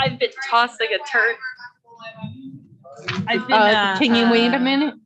I've been tossing a turd. I've been, Can you wait a minute?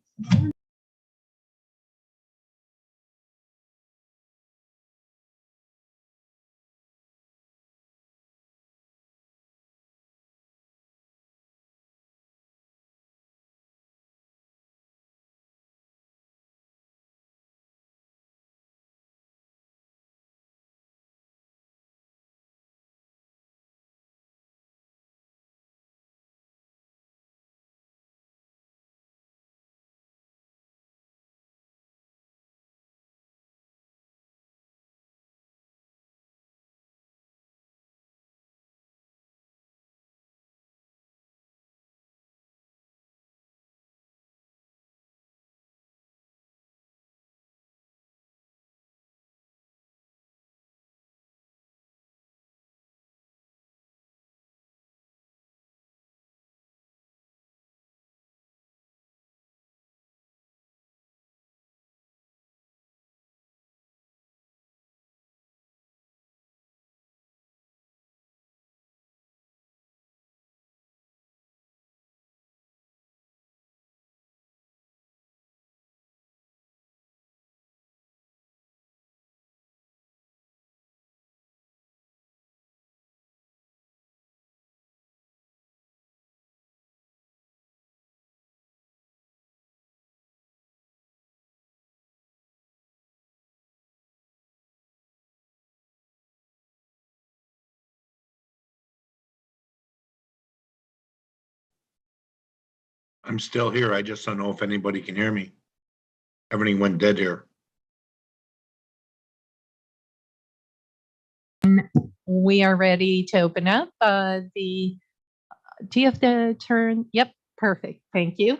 I'm still here. I just don't know if anybody can hear me. Everything went dead here. We are ready to open up do you have to turn? Yep, perfect. Thank you.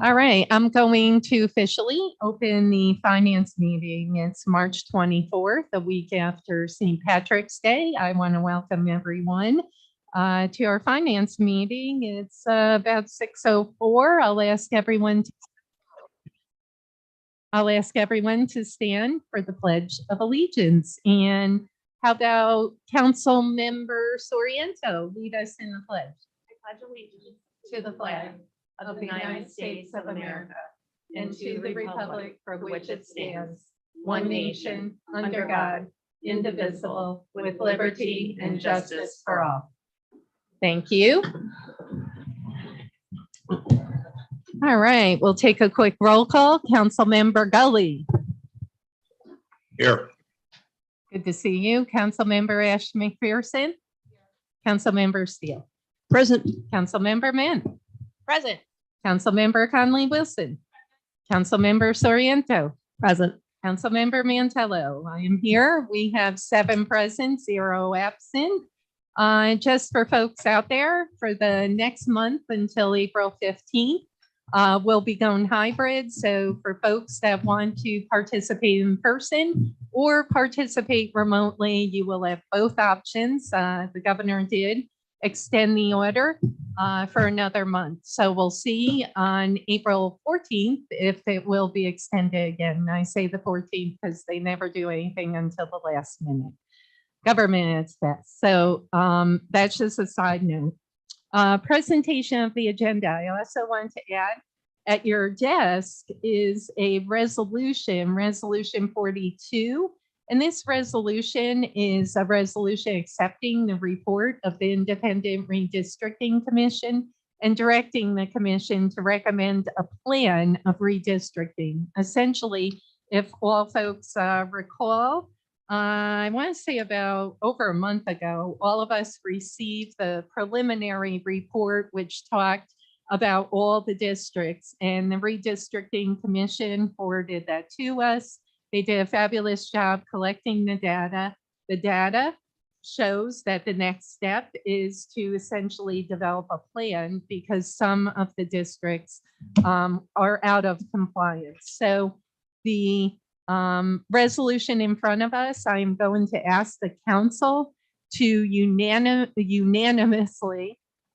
All right, I'm going to officially open the finance meeting. It's March 24th, a week after St. Patrick's Day. I want to welcome everyone to our finance meeting. It's about 6:04. I'll ask everyone to stand for the Pledge of Allegiance. And how about Council Member Soriento lead us in the pledge? I pledge allegiance To the flag of the United States of America and to the republic for which it stands, one nation, under God, indivisible, with liberty and justice for all. Thank you. All right, we'll take a quick roll call. Councilmember Gully. Here. Good to see you. Councilmember Ash McPherson. Councilmember Steele. Present. Councilmember Mann. present. Councilmember Conley Wilson. Councilmember Soriento. Present. Councilmember Mantello. I am here. We have 7 present, 0 absent. Just for folks out there, for the next month until April 15th, we'll be going hybrid. So for folks that want to participate in person or participate remotely, you will have both options. The governor did extend the order for another month. So we'll see on April 14th if it will be extended again. I say the 14th because they never do anything until the last minute. Government is best. So that's just a side note. Presentation of the agenda. I also want to add at your desk is a resolution, Resolution 42. And this resolution is a resolution accepting the report of the Independent Redistricting Commission and directing the commission to recommend a plan of redistricting. Essentially, if all folks recall, I want to say about over a month ago, all of us received the preliminary report, which talked about all the districts, and the Redistricting Commission forwarded that to us. They did a fabulous job collecting the data. The data shows that the next step is to essentially develop a plan because some of the districts are out of compliance. So the resolution in front of us, I'm going to ask the council to unanimously,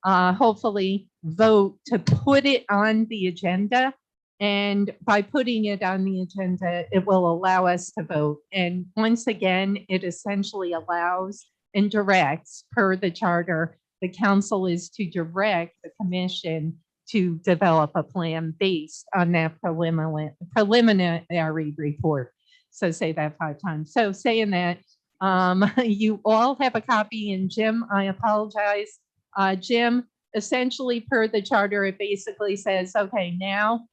hopefully vote to put it on the agenda. And by putting it on the agenda, it will allow us to vote. And once again, it essentially allows and directs, per the charter, the council is to direct the commission to develop a plan based on that preliminary report. So say that 5 times. So saying that, you all have a copy, and Jim, I apologize. Jim, essentially per the charter, it basically says, okay, now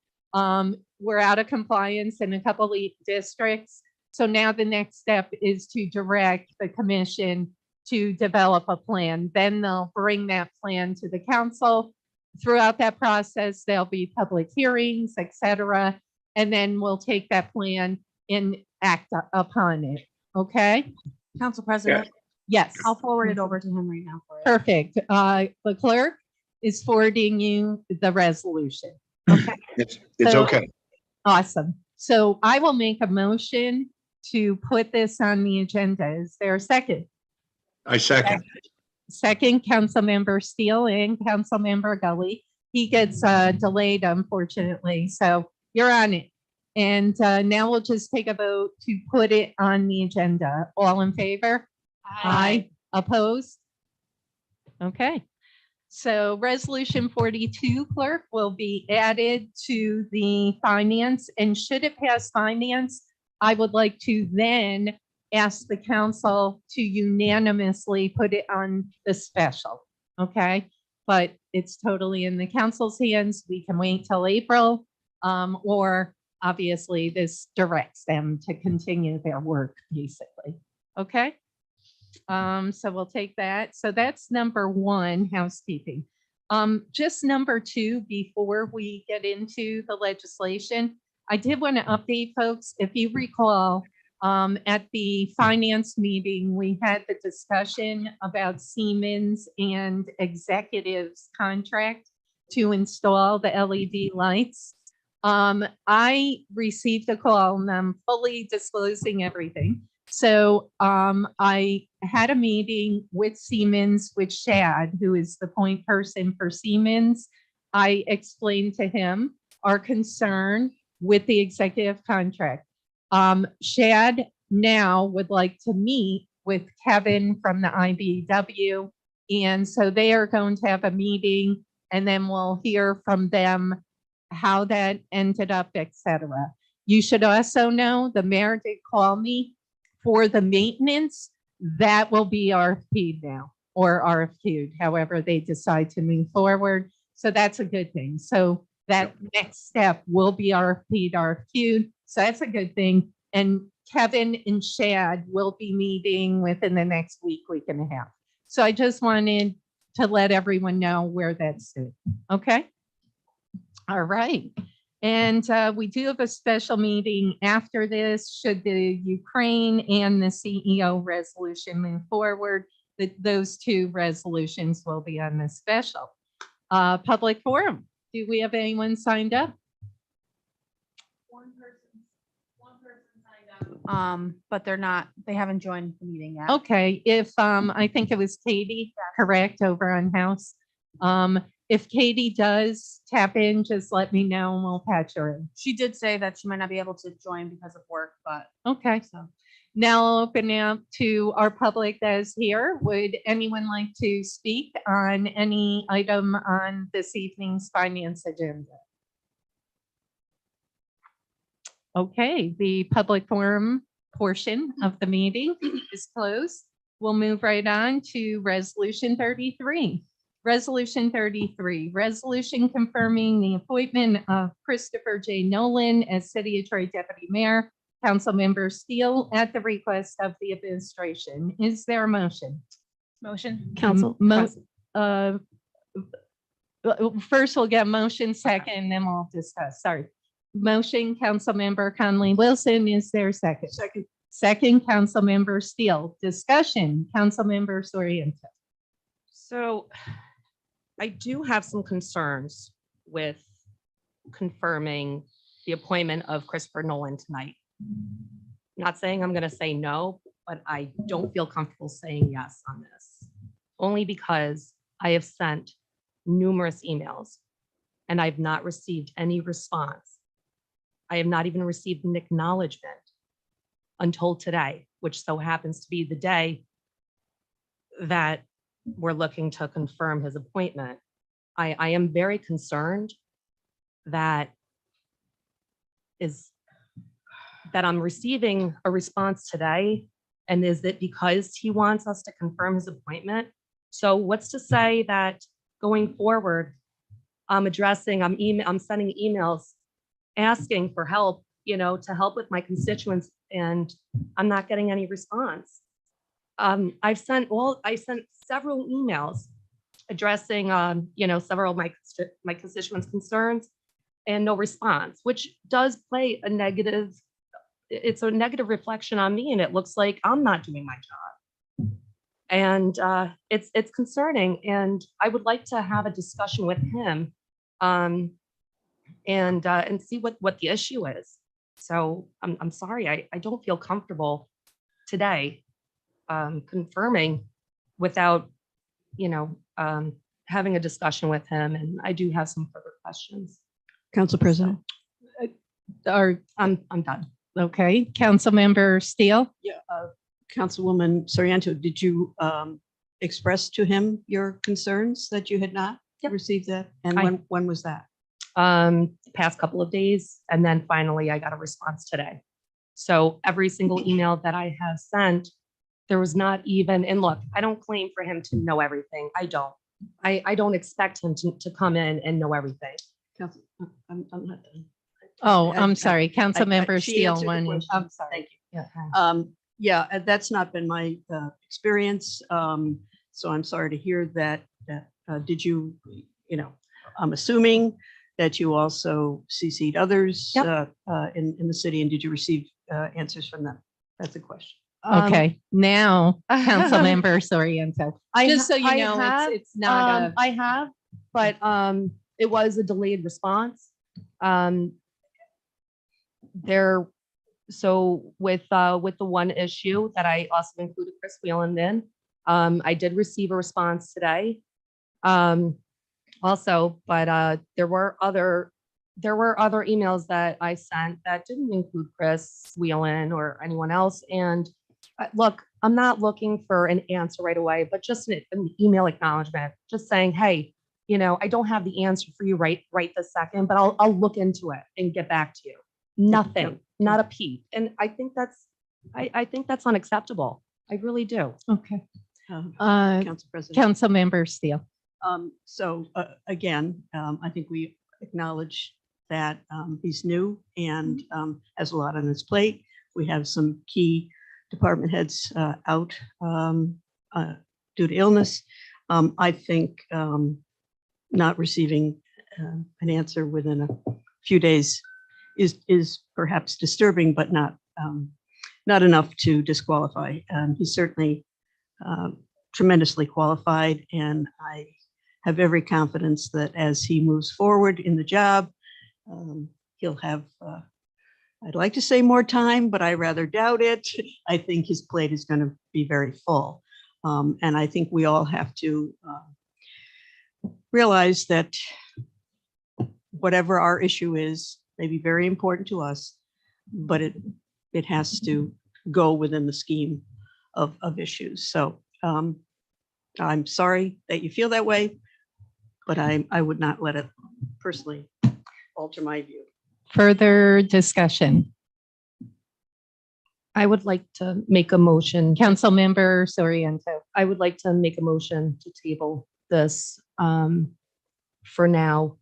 we're out of compliance in a couple of districts. So now the next step is to direct the commission to develop a plan. Then they'll bring that plan to the council. Throughout that process, there'll be public hearings, et cetera. And then we'll take that plan and act upon it. Okay? Council President, Yes. I'll forward it over to him right now for it. Perfect. The clerk is forwarding you the resolution. Okay, It's So- okay. awesome. So I will make a motion to put this on the agenda. Is there a second? I second. Second, Councilmember Steele and Councilmember Gully. He gets delayed unfortunately, so you're on it. And now we'll just take a vote to put it on the agenda. All in favor? Aye. Opposed? Okay. So resolution 42, clerk, will be added to the finance, and should it pass finance, I would like to then ask the council to unanimously put it on the special, okay? But it's totally in the council's hands. We can wait till April, or obviously this directs them to continue their work, basically, okay? So we'll take that. So that's number 1, housekeeping. Just number 2, before we get into the legislation, I did want to update folks. If you recall, at the finance meeting, we had the discussion about Siemens and executives contract to install the LED lights. I received a call, and I'm fully disclosing everything. So I had a meeting with Siemens, with Shad, who is the point person for Siemens. I explained to him our concern with the executive contract. Shad now would like to meet with Kevin from the IBW. And so they are going to have a meeting, and then we'll hear from them how that ended up, et cetera. You should also know the mayor did call me for the maintenance. That will be RFP'd now, or RFQ'd, however they decide to move forward. So that's a good thing. So that next step will be RFP'd, RFQ'd. So that's a good thing. And Kevin and Shad will be meeting within the next week and a half. So I just wanted to let everyone know where that's stood. Okay? All right. And we do have a special meeting after this, should the Ukraine and the CEO resolution move forward. Those 2 resolutions will be on the special. Public forum. Do we have anyone signed up? One person signed up. But they haven't joined the meeting yet. Okay, if, I think it was Katie, correct, over on House. If Katie does tap in, just let me know and we'll patch her in. She did say that she might not be able to join because of work, but Okay, so. now I'll open it up to our public that is here. Would anyone like to speak on any item on this evening's finance agenda? Okay, the public forum portion of the meeting is closed. We'll move right on to resolution 33. Resolution 33, resolution confirming the appointment of Christopher J. Nolan as City of Troy Deputy Mayor, Councilmember Steele, at the request of the administration. Is there a motion? Motion. Council. First, we'll get motion, second, then we'll discuss. Sorry. Motion, Councilmember Conley Wilson. Is there a second? Second, Councilmember Steele. Discussion, Councilmember Soriento. So I do have some concerns with confirming the appointment of Christopher Nolan tonight. Not saying I'm going to say no, but I don't feel comfortable saying yes on this. Only because I have sent numerous emails and I've not received any response. I have not even received an acknowledgement until today, which so happens to be the day that we're looking to confirm his appointment. I am very concerned that I'm receiving a response today. And is it because he wants us to confirm his appointment? So what's to say that going forward, I'm sending emails asking for help, to help with my constituents, and I'm not getting any response. I sent several emails addressing, several of my constituents' concerns, and no response, which does play it's a negative reflection on me, and it looks like I'm not doing my job. And it's concerning, and I would like to have a discussion with him, and see what the issue is. So I'm sorry, I don't feel comfortable today confirming without, having a discussion with him, and I do have some further questions. Council President. I'm done. Okay, Councilmember Steele? Yeah, Councilwoman Soriento, did you express to him your concerns that you had not Yep. received that? And I- when was that? Past couple of days, and then finally I got a response today. So every single email that I have sent, there was not even, and look, I don't claim for him to know everything. I don't. I don't expect him to come in and know everything. Council, I'm not done. Oh, I- I'm sorry, Councilmember she Steele. answered the One. question. I'm sorry. Thank you. Yeah. Yeah, that's not been my experience. So I'm sorry to hear that. Did you, I'm assuming that you also CC'd others Yep. in the city, and did you receive answers from them? That's the question. Okay, now, Councilmember Soriento. Just so you I know, have, it's not a, I have, but it was a delayed response. So with the one issue that I also included Chris Whelan in, I did receive a response today. Also, but there were other emails that I sent that didn't include Chris Whelan or anyone else. And look, I'm not looking for an answer right away, but just an email acknowledgement, just saying, hey, I don't have the answer for you right this second, but I'll look into it and get back to you. Nothing, not a peep. And I think that's unacceptable. I really do. okay. Uh, Council President. Councilmember Steele. So again, I think we acknowledge that he's new and has a lot on his plate. We have some key department heads out due to illness. I think not receiving an answer within a few days is perhaps disturbing, but not enough to disqualify. He's certainly tremendously qualified, and I have every confidence that as he moves forward in the job, he'll have, I'd like to say more time, but I rather doubt it. I think his plate is going to be very full. And I think we all have to realize that whatever our issue is may be very important to us, but it has to go within the scheme of issues. So I'm sorry that you feel that way, but I would not let it personally alter my view. Further discussion. I would like to make a motion. Councilmember Soriento. I would like to make a motion to table this for now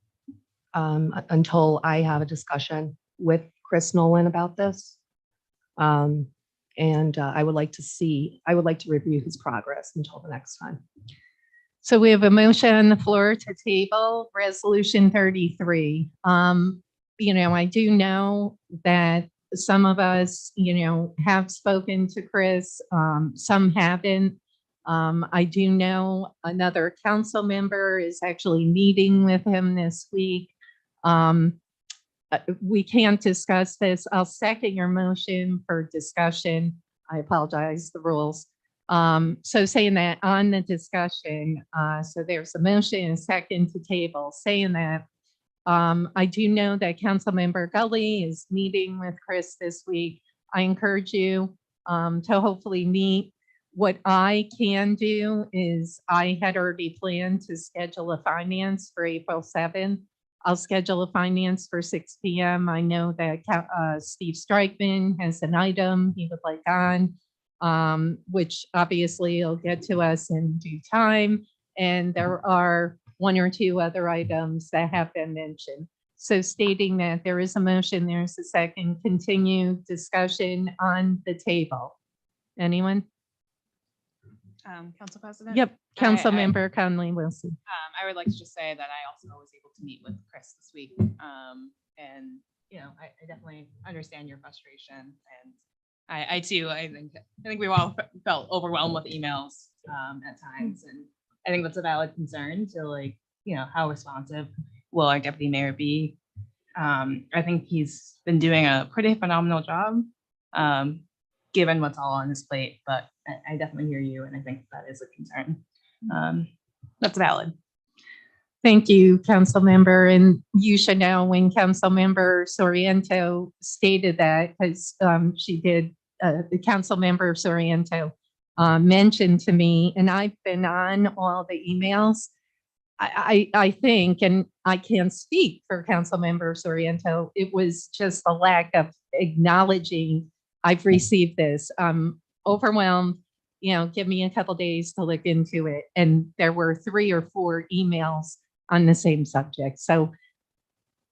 until I have a discussion with Chris Nolan about this. And I would like to review his progress until the next time. So we have a motion on the floor to table Resolution 33. I do know that some of us, have spoken to Chris, some haven't. I do know another council member is actually meeting with him this week. We can't discuss this. I'll second your motion for discussion. I apologize, the rules. So saying that on the discussion, so there's a motion and a second to table. Saying that, I do know that Councilmember Gully is meeting with Chris this week. I encourage you to hopefully meet What I can do is I had already planned to schedule a finance for April 7th. I'll schedule a finance for 6 PM. I know that Steve Strikeman has an item he would like on, which obviously he'll get to us in due time. And there are one or two other items that have been mentioned. So stating that there is a motion, there's a second, continued discussion on the table. Anyone? Council President? Yep, I- Councilmember Conley Wilson. I would like to just say that I also was able to meet with Chris this week. And, you know, I definitely understand your frustration. And I too, I think we've all felt overwhelmed with emails at times. And I think that's a valid concern to, like, you know, how responsive will our deputy mayor be? I think he's been doing a pretty phenomenal job, given what's all on his plate, but I definitely hear you, and I think that is a concern. That's valid. Thank you, council member. And you should know when council member Soriento stated that, because she did, the council member Soriento mentioned to me, and I've been on all the emails. I think, and I can't speak for council member Soriento, it was just a lack of acknowledging I've received this. Overwhelmed, you know, give me a couple days to look into it. And there were 3 or 4 emails on the same subject. So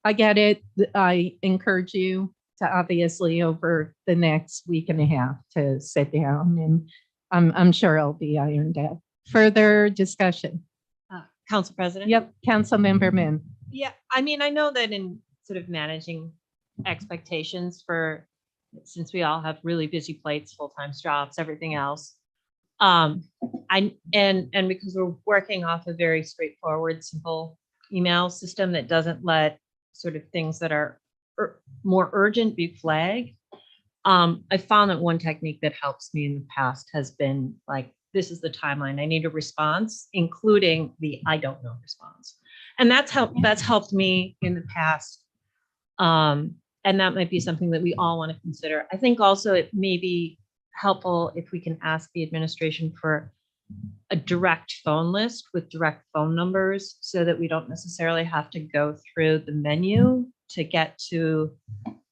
I get it. I encourage you to obviously over the next week and a half to sit down, and I'm sure it'll be ironed out. Further discussion. Council President? Yep, Councilmember Min. Yeah, I mean, I know that in sort of managing expectations for, since we all have really busy plates, full-time jobs, everything else. And because we're working off a very straightforward, simple email system that doesn't let sort of things that are more urgent be flagged. I found that one technique that helps me in the past has been like, this is the timeline. I need a response, including the I don't know response. And that's helped me in the past. And that might be something that we all want to consider. I think also it may be helpful if we can ask the administration for a direct phone list with direct phone numbers so that we don't necessarily have to go through the menu to get to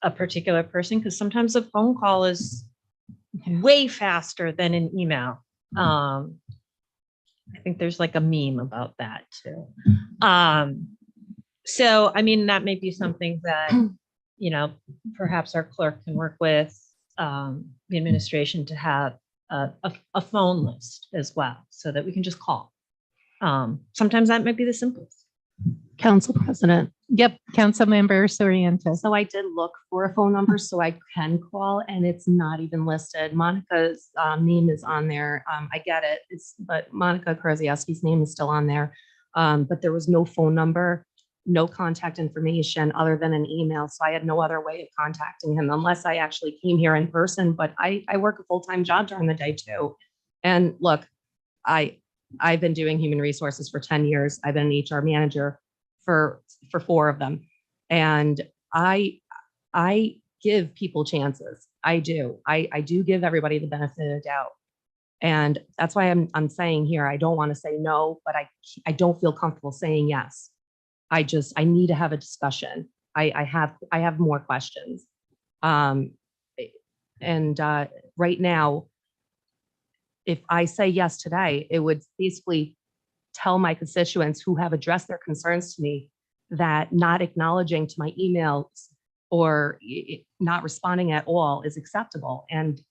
a particular person, because sometimes a phone call is way faster than an email. I think there's like a meme about that too. So, I mean, that may be something that, you know, perhaps our clerk can work with the administration to have a phone list as well, so that we can just call. Sometimes that might be the simplest. Council President. Yep, Councilmember Soriento. So I did look for a phone number so I can call, and it's not even listed. Monica's name is on there. I get it. But Monica Krasiewski's name is still on there. But there was no phone number, no contact information other than an email. So I had no other way of contacting him unless I actually came here in person. But I work a full-time job during the day too. And look, I've been doing human resources for 10 years. I've been an HR manager for 4 of them. And I give people chances. I do. I do give everybody the benefit of the doubt. And that's why I'm saying here, I don't want to say no, but I don't feel comfortable saying yes. I need to have a discussion. I have more questions. Right now, if I say yes today, it would basically tell my constituents who have addressed their concerns to me that not acknowledging to my emails or not responding at all is acceptable. And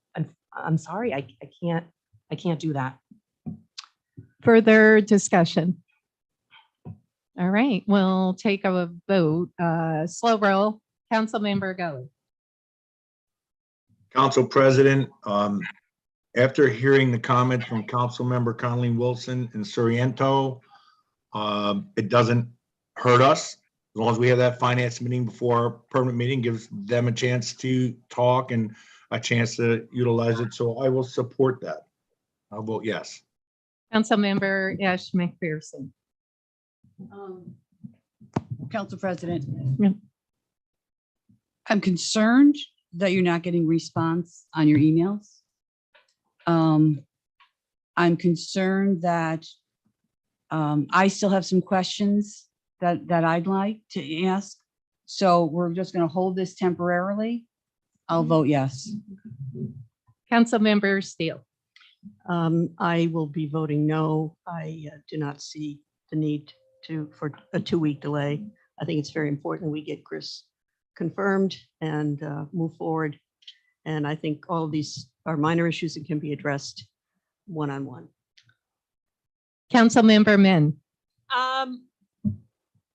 I'm sorry, I can't do that. Further discussion. All right, we'll take a vote. Slow roll. Councilmember Gully. Council President, after hearing the comments from Councilmember Conley Wilson and Soriento, it doesn't hurt us. As long as we have that finance meeting before our permanent meeting, gives them a chance to talk and a chance to utilize it. So I will support that. I'll vote yes. Councilmember Ash McPherson. Council President. Yeah. I'm concerned that you're not getting response on your emails. I'm concerned that I still have some questions that I'd like to ask. So we're just going to hold this temporarily. I'll vote yes. Councilmember Steele. I will be voting no. I do not see the need for a 2-week delay. I think it's very important we get Chris confirmed and move forward. And I think all of these are minor issues that can be addressed one-on-one. Councilmember Men.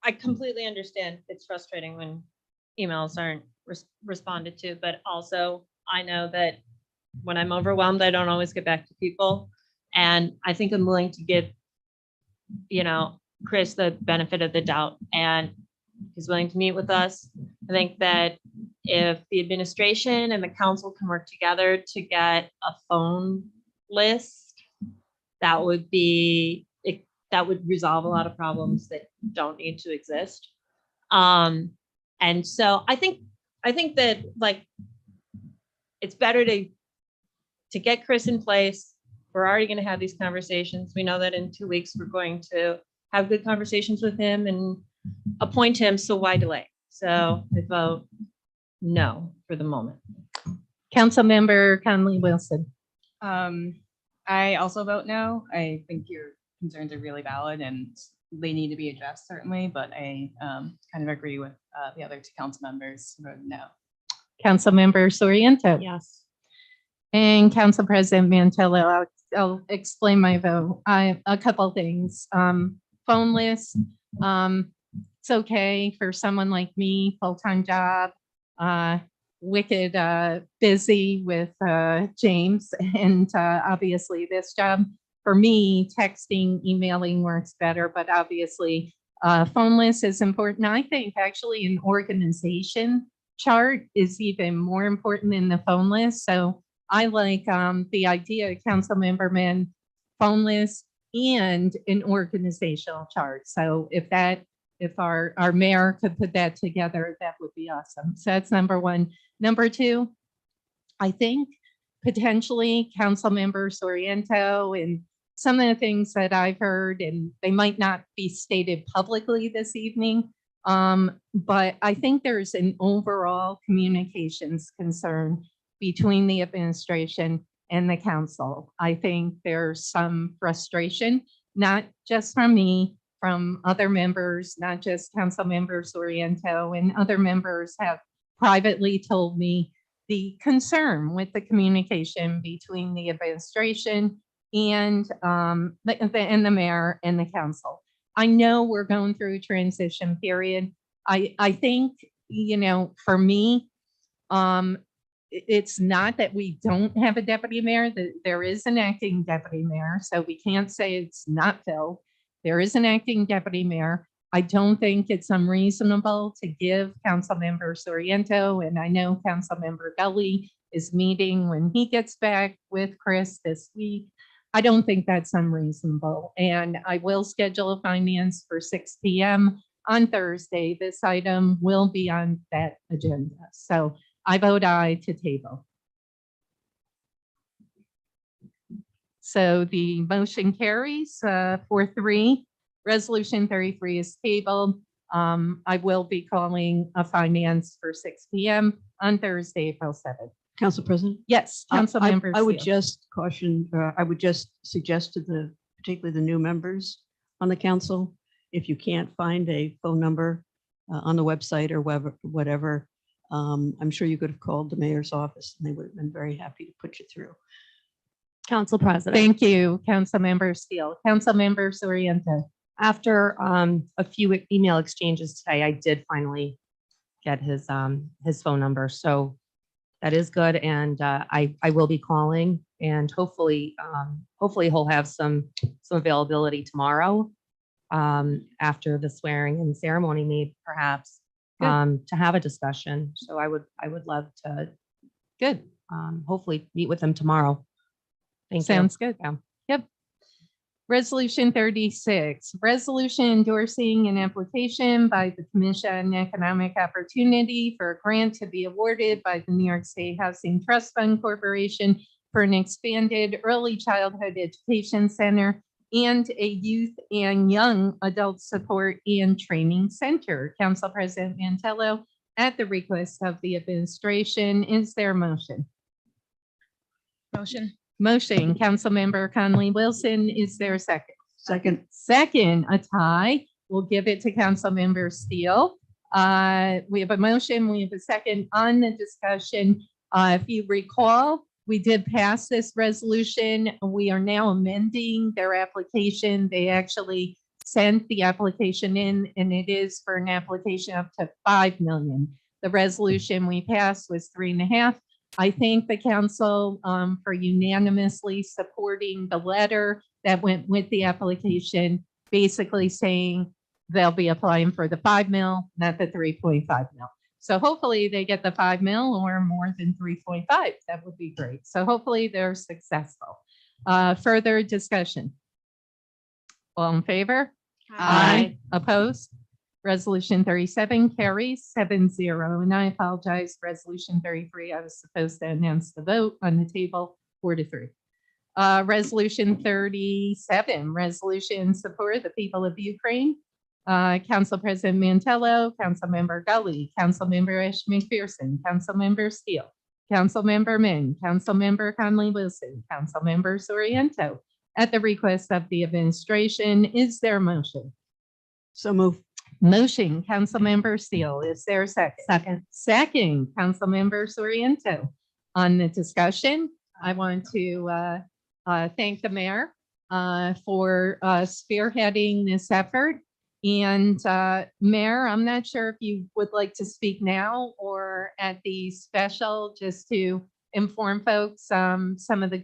I completely understand. It's frustrating when emails aren't responded to, but also I know that when I'm overwhelmed, I don't always get back to people. And I think I'm willing to give, Chris the benefit of the doubt, and he's willing to meet with us. I think that if the administration and the council can work together to get a phone list, that would resolve a lot of problems that don't need to exist. And so I think that it's better to get Chris in place. We're already going to have these conversations. We know that in 2 weeks, we're going to have good conversations with him and appoint him. So why delay? So I vote no for the moment. Councilmember Conley Wilson. I also vote no. I think your concerns are really valid and they need to be addressed certainly, but I kind of agree with the other 2 council members who voted no. Councilmember Soriento. Yes. And Council President Mantello. I'll explain my vote. A couple things. Phone list. It's okay for someone like me, full-time job, wicked busy with James, and obviously this job. For me, texting, emailing works better, but obviously phone list is important. I think actually an organization chart is even more important than the phone list. So I like the idea, Councilmember Men, phone list and an organizational chart. So if our mayor could put that together, that would be awesome. So that's number one. Number two, I think potentially Councilmember Soriento and some of the things that I've heard, and they might not be stated publicly this evening, but I think there's an overall communications concern between the administration and the council. I think there's some frustration, not just from me, from other members, not just Council Members Soriento, and other members have privately told me the concern with the communication between the administration and the mayor and the council. I know we're going through a transition period. I think, for me, it's not that we don't have a deputy mayor, that there is an acting deputy mayor, so we can't say it's not filled. There is an acting deputy mayor. I don't think it's unreasonable to give Councilmember Soriento, and I know Councilmember Gully is meeting when he gets back with Chris this week. I don't think that's unreasonable. And I will schedule a finance for 6 p.m. on Thursday. This item will be on that agenda. So I vote aye to table. So the motion carries 4-3. Resolution 33 is tabled. I will be calling a finance for 6 p.m. on Thursday, April 7th. Council President? Yes, Councilmember I would Steele. just caution, I would just suggest to particularly the new members on the council, if you can't find a phone number on the website or whatever, I'm sure you could have called the mayor's office and they would have been very happy to put you through. Council President. Thank you, Councilmember Steele. Councilmember Soriento. After a few email exchanges today, I did finally get his phone number. So that is good. And I will be calling, and hopefully he'll have some availability tomorrow after the swearing in ceremony, maybe perhaps to have a discussion. So I would love to hopefully meet with him tomorrow. Thank you. Sounds good. Yeah. Yep. Resolution 36, resolution endorsing an application by the Commission on Economic Opportunity for a grant to be awarded by the New York State Housing Trust Fund Corporation for an expanded early childhood education center and a youth and young adult support and training center. Council President Mantello, at the request of the administration, is there a motion? Motion. Motion, Councilmember Conley Wilson, is there a second? Second. Second, a tie. We'll give it to Councilmember Steele. We have a motion, we have a second on the discussion. If you recall, we did pass this resolution. We are now amending their application. They actually sent the application in, and it is for an application up to 5 million. The resolution we passed was 3.5. I thank the council for unanimously supporting the letter that went with the application, basically saying they'll be applying for the 5 mil, not the 3.5 mil. So hopefully they get the 5 mil or more than 3.5. That would be great. So hopefully they're successful. Further discussion. All in favor? Aye. Opposed? Resolution 37 carries 7-0. And I apologize, resolution 33, I was supposed to announce the vote on the table 4-3. Resolution 37, resolution in support of the people of Ukraine. Council President Mantello, Councilmember Gully, Councilmember Ash McPherson, Councilmember Steele, Councilmember Min, Councilmember Conley Wilson, Councilmember Soriento. At the request of the administration, is there a motion? So move. Motion, Councilmember Steele. Is there a second? Second, Councilmember Soriento. On the discussion, I want to thank the mayor for spearheading this effort. And Mayor, I'm not sure if you would like to speak now or at the special, just to inform folks some of the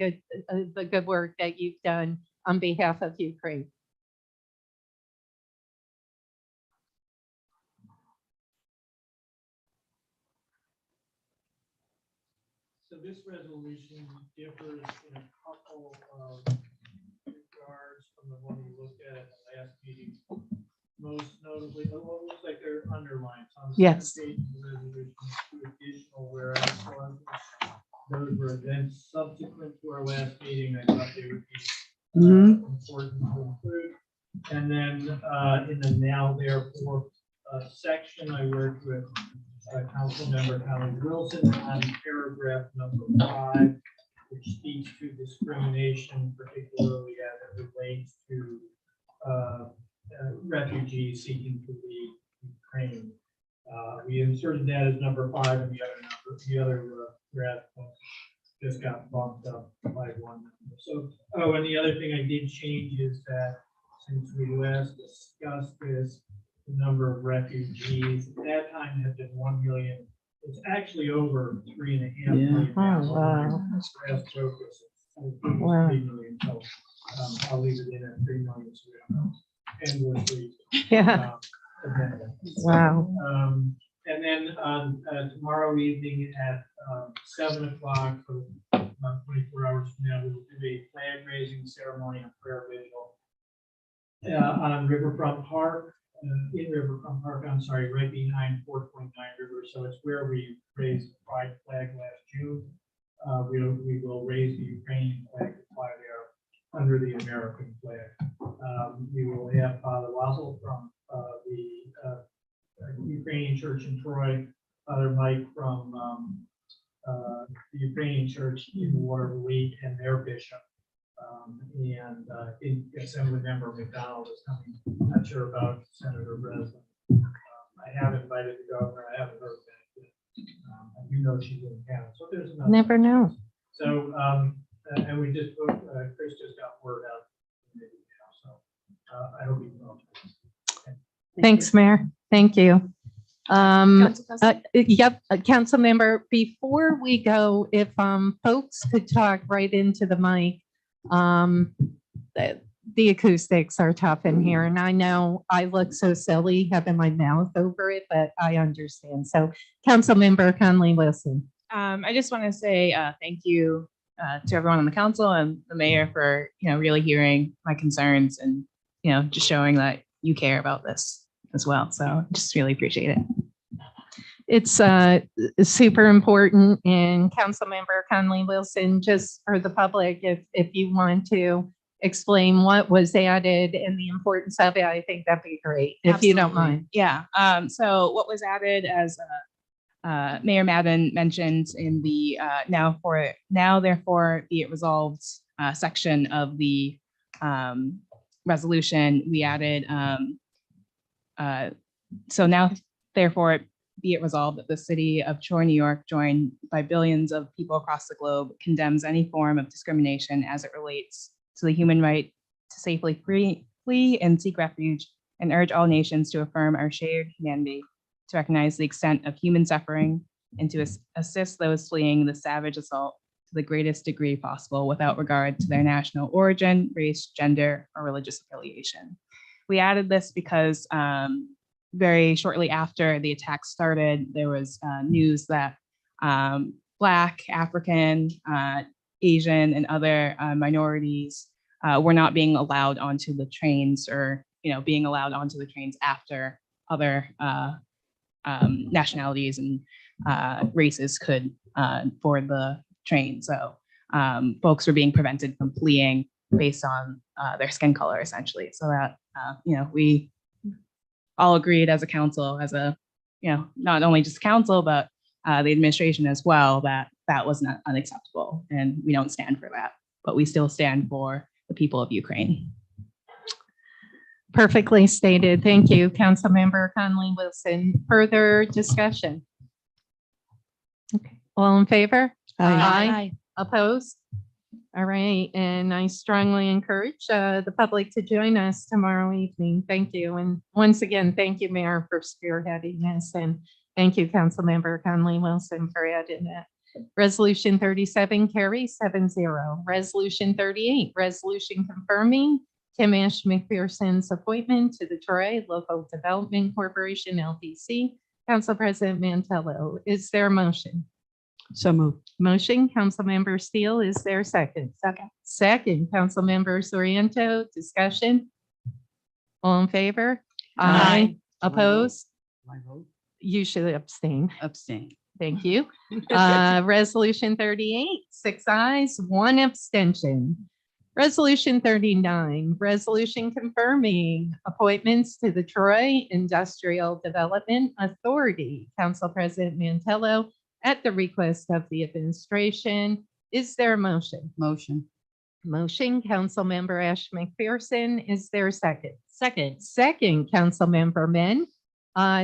good work that you've done on behalf of Ukraine. So this resolution differs in a couple of regards from the one we looked at the last meeting. Most notably, it looks like they're underlined. So on the Yes. second page of the resolution, two additional whereas clauses. Those were events subsequent to our last meeting. I thought they would be important to include. And then in the now therefore section, I worked with Councilmember Conley Wilson on paragraph number 5, which speaks to discrimination, particularly as it relates to refugees seeking to leave Ukraine. We inserted that as number 5, and the other draft just got bumped up by 1 number. So, and the other thing I did change is that since we last discussed this, the number of refugees at that time had been 1 million. It's actually over 3.5 million. now. Oh, wow. Last joke was Wow. 3 million. So I'll leave it in at 3 million. So we don't endlessly. Yeah. Amend it. Wow. And then tomorrow evening at 7 o'clock, for about 24 hours from now, we will do a flag raising ceremony and prayer vigil on Riverfront Park, in Riverfront Park, I'm sorry, right behind 4.9 River. So it's where we raised the pride flag last June. We will raise the Ukrainian flag to fly there under the American flag. We will have Father Wazzle from the Ukrainian church in Troy, Father Mike from the Ukrainian church in the Waterloo, and their bishop. And Assembly Member McDonald is coming. Not sure about Senator Breslin. I have invited the governor. I haven't heard back yet. I do know she's in town, so there's enough. Never know. So, and we just put, Chris just got word out. So I hope you know. Thanks, Mayor. Thank you. Council President? Yep, council member, before we go, if folks could talk right into the mic. The acoustics are tough in here, and I know I look so silly having my mouth over it, but I understand. So council member Conley Wilson. I just want to say thank you to everyone on the council and the mayor for, really hearing my concerns and, just showing that you care about this as well. So just really appreciate it. It's super important, and Councilmember Conley Wilson, just for the public, if you want to explain what was added and the importance of it, I think that'd be great, if you don't Absolutely. mind. Yeah, so what was added, as Mayor Madden mentioned in the now therefore be it resolved section of the resolution, we added so now therefore be it resolved that the city of Troy, New York, joined by billions of people across the globe, condemns any form of discrimination as it relates to the human right to safely flee and seek refuge, and urge all nations to affirm our shared humanity, to recognize the extent of human suffering, and to assist those fleeing the savage assault to the greatest degree possible without regard to their national origin, race, gender, or religious affiliation. We added this because very shortly after the attack started, there was news that Black, African, Asian, and other minorities were not being allowed onto the trains, or being allowed onto the trains after other nationalities and races could board the train. So folks were being prevented from fleeing based on their skin color, essentially. So that we all agreed as a council, as a not only just council, but the administration as well, that that was not unacceptable, and we don't stand for that. But we still stand for the people of Ukraine. Perfectly stated. Thank you, Councilmember Conley Wilson. Further discussion? Okay, all in favor? Aye. Opposed? All right, and I strongly encourage the public to join us tomorrow evening. Thank you. And once again, thank you, Mayor, for spearheading this, and thank you, Councilmember Conley Wilson, for adding that. Resolution 37 carries 7-0. Resolution 38, resolution confirming Tim Ash McPherson's appointment to the Troy Local Development Corporation, LDC. Council President Mantello, is there a motion? So moved. Motion, Councilmember Steele, is there a second? Second. Second, Councilmember Soriento, discussion? All in favor? Aye. Opposed? My vote. You should abstain. Abstain. Thank you. Resolution 38, 6 ayes, 1 abstention. Resolution 39, resolution confirming appointments to the Troy Industrial Development Authority. Council President Mantello, at the request of the administration, is there a motion? Motion. Motion, Councilmember Ash McPherson, is there a second? Second. Second, Councilmember Men.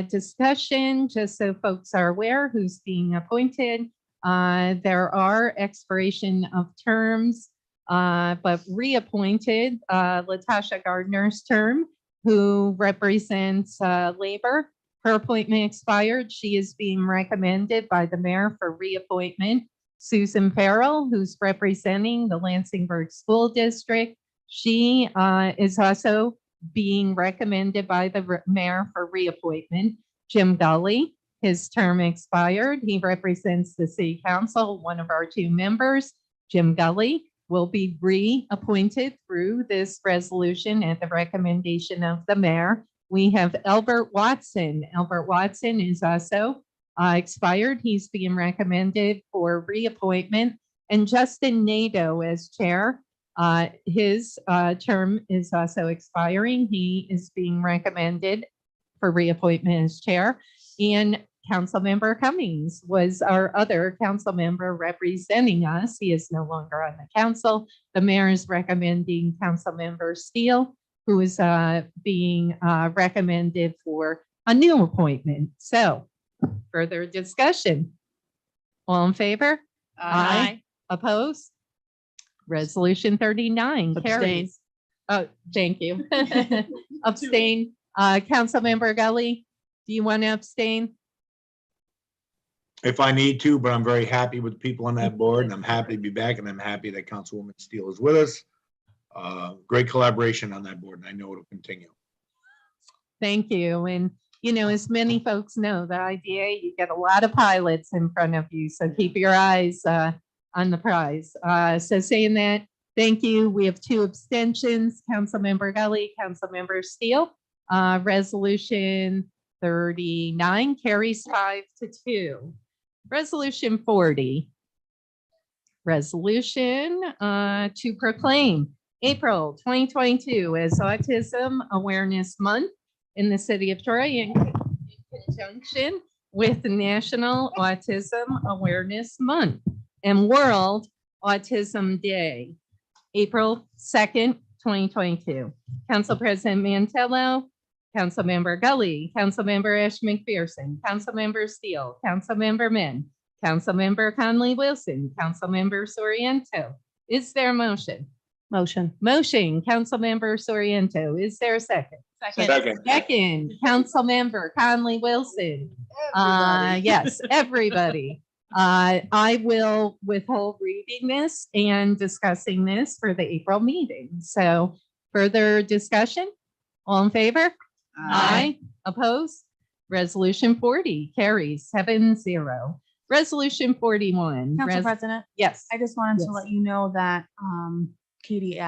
Discussion, just so folks are aware who's being appointed. There are expiration of terms, but reappointed Latasha Gardner's term, who represents Labor. Her appointment expired. She is being recommended by the mayor for reappointment. Susan Farrell, who's representing the Lansingburg School District. She is also being recommended by the mayor for reappointment. Jim Gully, his term expired. He represents the city council, one of our 2 members. Jim Gully will be reappointed through this resolution at the recommendation of the mayor. We have Albert Watson. Albert Watson is also expired. He's being recommended for reappointment. And Justin Nadeau as chair. His term is also expiring. He is being recommended for reappointment as chair. And Councilmember Cummings was our other council member representing us. He is no longer on the council. The mayor is recommending Councilmember Steele, who is being recommended for a new appointment. So further discussion. All in favor? Aye. Opposed? Resolution 39 Abstain. carries. Oh, thank you. Abstain. Councilmember Gully, do you want to abstain? If I need to, but I'm very happy with the people on that board, and I'm happy to be back, and I'm happy that Councilwoman Steele is with us. Great collaboration on that board, and I know it'll continue. Thank you. And, as many folks know, the IDA, you get a lot of pilots in front of you, so keep your eyes on the prize. So saying that, thank you. We have 2 abstentions, Councilmember Gully, Councilmember Steele. Resolution 39 carries 5-2. Resolution 40. Resolution to proclaim April 2022 as Autism Awareness Month in the city of Troy in conjunction with the National Autism Awareness Month and World Autism Day, April 2nd, 2022. Council President Mantello, Councilmember Gully, Councilmember Ash McPherson, Councilmember Steele, Councilmember Min, Councilmember Conley Wilson, Councilmember Soriento. Is there a motion? Motion. Motion, Councilmember Soriento. Is there a second? Second. Second, Councilmember Conley Wilson. Yes, everybody. I will withhold reading this and discussing this for the April meeting. So further discussion? All in favor? Aye. Opposed? Resolution 40 carries 7-0. Resolution 41. Council President, Yes. I just wanted Yes. to let you know that Katie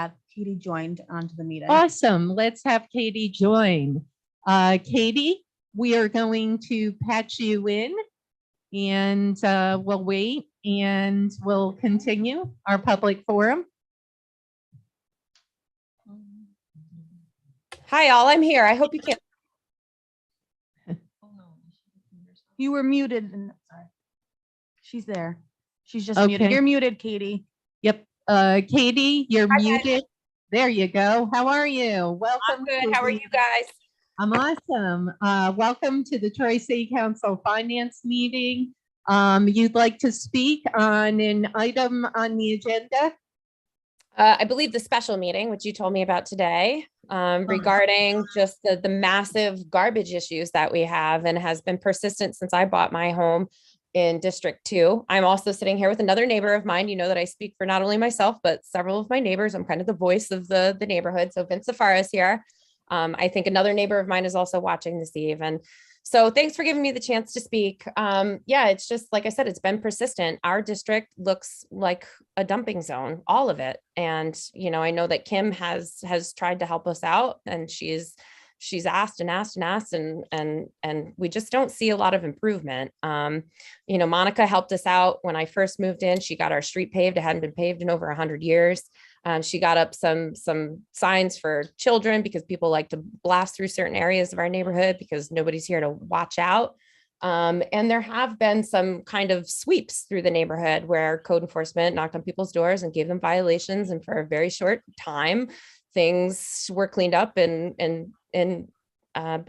joined onto the meeting. Awesome. Let's have Katie join. Katie, we are going to patch you in and we'll wait and we'll continue our public forum. Hi, all. I'm here. I hope you can. You were muted and sorry. She's there. She's just Okay. muted. You're muted, Katie. Yep. Katie, you're Hi, guys. muted. There you go. How are you? Welcome. I'm good. to How are the- you guys? I'm awesome. Welcome to the Troy City Council Finance Meeting. You'd like to speak on an item on the agenda? I believe the special meeting, which you told me about today, regarding just the massive garbage issues that we have and has been persistent since I bought my home in District 2. I'm also sitting here with another neighbor of mine. You know that I speak for not only myself, but several of my neighbors. I'm kind of the voice of the neighborhood. So Vince Zafara is here. I think another neighbor of mine is also watching this eve. And so thanks for giving me the chance to speak. Yeah, it's just, like I said, it's been persistent. Our district looks like a dumping zone, all of it. And, you know, I know that Kim has tried to help us out, and she's asked and asked and asked, and we just don't see a lot of improvement. You know, Monica helped us out when I first moved in. She got our street paved. It hadn't been paved in over 100 years. She got up some signs for children because people like to blast through certain areas of our neighborhood because nobody's here to watch out. And there have been some kind of sweeps through the neighborhood where code enforcement knocked on people's doors and gave them violations. And for a very short time, things were cleaned up but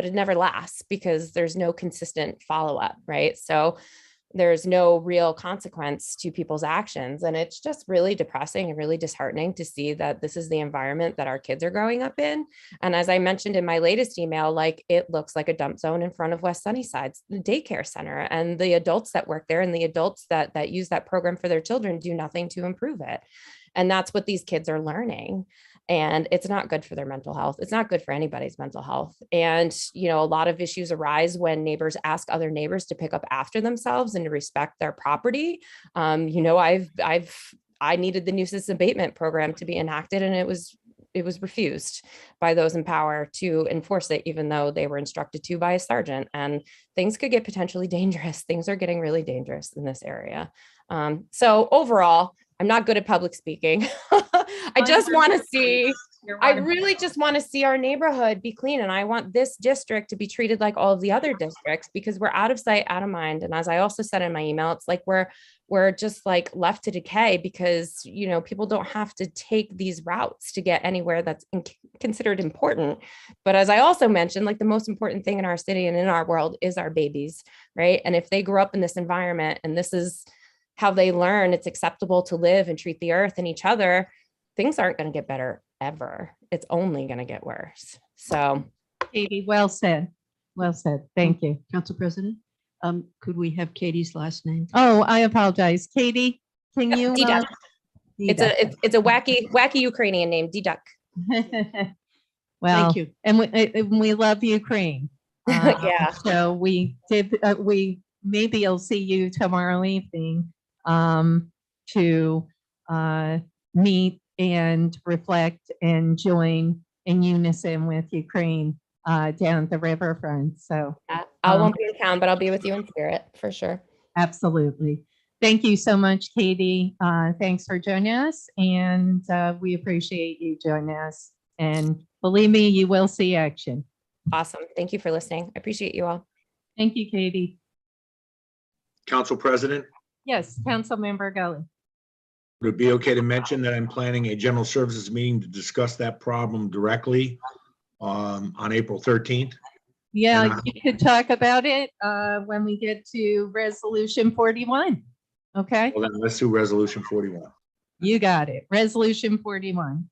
it never lasts because there's no consistent follow-up, right? So there's no real consequence to people's actions. And it's just really depressing and really disheartening to see that this is the environment that our kids are growing up in. And as I mentioned in my latest email, like, it looks like a dump zone in front of West Sunnyside's the daycare center, and the adults that work there and the adults that use that program for their children do nothing to improve it. And that's what these kids are learning. And it's not good for their mental health. It's not good for anybody's mental health. And, you know, a lot of issues arise when neighbors ask other neighbors to pick up after themselves and to respect their property. You know, I needed the nuisance abatement program to be enacted, and it was refused by those in power to enforce it, even though they were instructed to by a sergeant. And things could get potentially dangerous. Things are getting really dangerous in this area. So overall, I'm not good at public speaking. I just want to see, I really just want to see our neighborhood be clean. And I want this district to be treated like all of the other districts, because we're out of sight, out of mind. And as I also said in my email, it's like we're just like left to decay because, you know, people don't have to take these routes to get anywhere that's considered important. But as I also mentioned, like, the most important thing in our city and in our world is our babies, right? And if they grew up in this environment and this is how they learn it's acceptable to live and treat the earth and each other, things aren't going to get better ever. It's only going to get worse. So, Katie, well said. Well said. Thank you. Council President, could we have Katie's last name? Oh, I apologize. Katie, can you? D-Duck. It's a wacky Ukrainian name, D-Duck. Well, Thank you. and we love Ukraine. Yeah. So we maybe I'll see you tomorrow evening to meet and reflect and join in unison with Ukraine down at the riverfront. So I won't be in town, but I'll be with you in spirit for sure. Absolutely. Thank you so much, Katie. Thanks for joining us, and we appreciate you joining us. And believe me, you will see action. Awesome. Thank you for listening. I appreciate you all. Thank you, Katie. Council President, Yes, Councilmember Gully. would it be okay to mention that I'm planning a general services meeting to discuss that problem directly on April 13th? Yeah, And, you could talk about it when we get to resolution 41. Okay, Well, then let's do resolution 41. you got it. Resolution 41.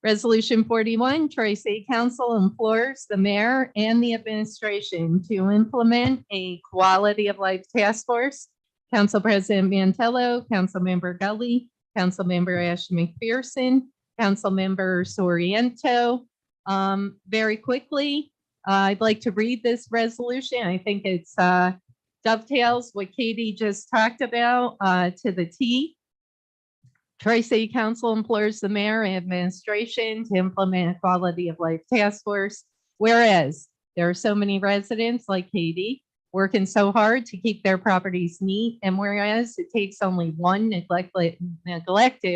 Resolution 41, Troy City Council implores the mayor and the administration to implement a quality of life task force. Council President Mantello, Councilmember Gully, Councilmember Ash McPherson, Councilmember Soriento. Very quickly, I'd like to read this resolution. I think it's dovetails what Katie just talked about to the T. Troy City Council implores the mayor and administration to implement a quality of life task force. Whereas there are so many residents like Katie working so hard to keep their properties neat, and whereas it takes only one neglected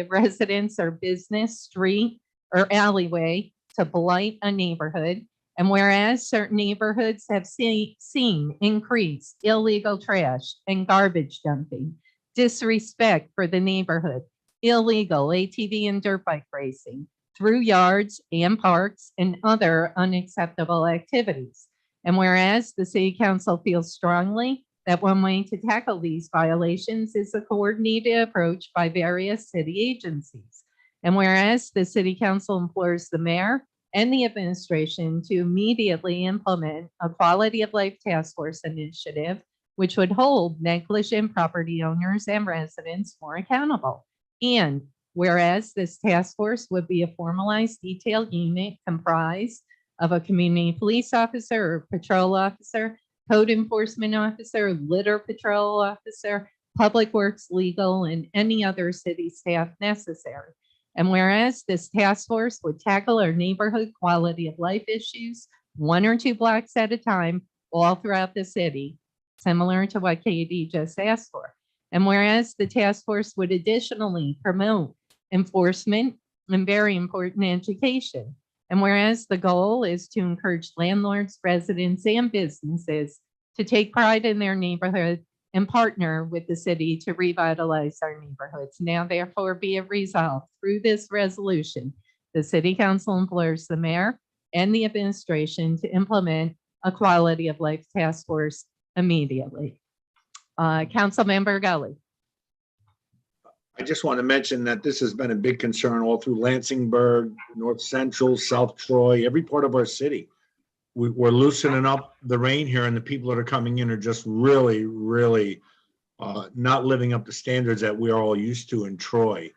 residence or business, street, or alleyway to blight a neighborhood, and whereas certain neighborhoods have seen increased illegal trash and garbage dumping, disrespect for the neighborhood, illegal ATV and dirt bike racing through yards and parks, and other unacceptable activities. And whereas the city council feels strongly that one way to tackle these violations is a coordinated approach by various city agencies. And whereas the city council implores the mayor and the administration to immediately implement a quality of life task force initiative, which would hold negligent property owners and residents more accountable. And whereas this task force would be a formalized detailed unit comprised of a community police officer or patrol officer, code enforcement officer, litter patrol officer, public works, legal, and any other city staff necessary. And whereas this task force would tackle our neighborhood quality of life issues 1 or 2 blocks at a time all throughout the city, similar to what Katie just asked for. And whereas the task force would additionally promote enforcement and very important education. And whereas the goal is to encourage landlords, residents, and businesses to take pride in their neighborhood and partner with the city to revitalize our neighborhoods. Now therefore be it resolved through this resolution, the city council implores the mayor and the administration to implement a quality of life task force immediately. Councilmember Gully. I just want to mention that this has been a big concern all through Lansingburg, North Central, South Troy, every part of our city. We're loosening up the rein here, and the people that are coming in are just really, really not living up to standards that we are all used to in Troy.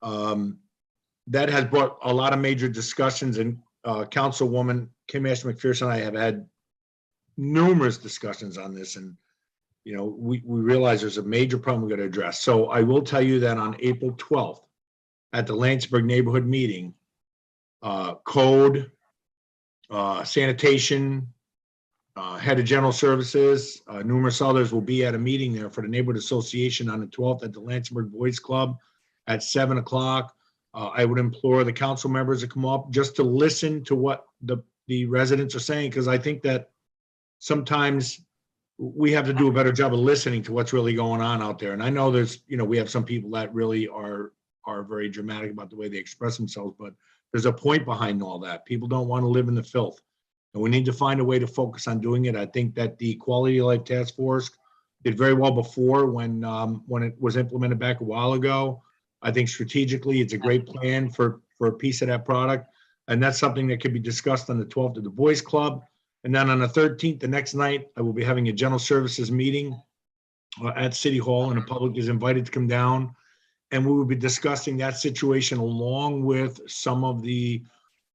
That has brought a lot of major discussions, and Councilwoman Kim Ash McPherson and I have had numerous discussions on this, and you know, we realize there's a major problem we got to address. So I will tell you that on April 12th at the Lansingburg neighborhood meeting, code, sanitation, head of general services, numerous others will be at a meeting there for the neighborhood association on the 12th at the Lansingburg Boys Club at 7 o'clock. I would implore the council members to come up just to listen to what the residents are saying, because I think that sometimes we have to do a better job of listening to what's really going on out there. And I know there's, you know, we have some people that really are very dramatic about the way they express themselves, but there's a point behind all that. People don't want to live in the filth, and we need to find a way to focus on doing it. I think that the Quality of Life Task Force did very well before when it was implemented back a while ago. I think strategically it's a great plan for a piece of that product. And that's something that could be discussed on the 12th at the Boys Club. And then on the 13th, the next night, I will be having a general services meeting at City Hall, and the public is invited to come down. And we will be discussing that situation along with some of the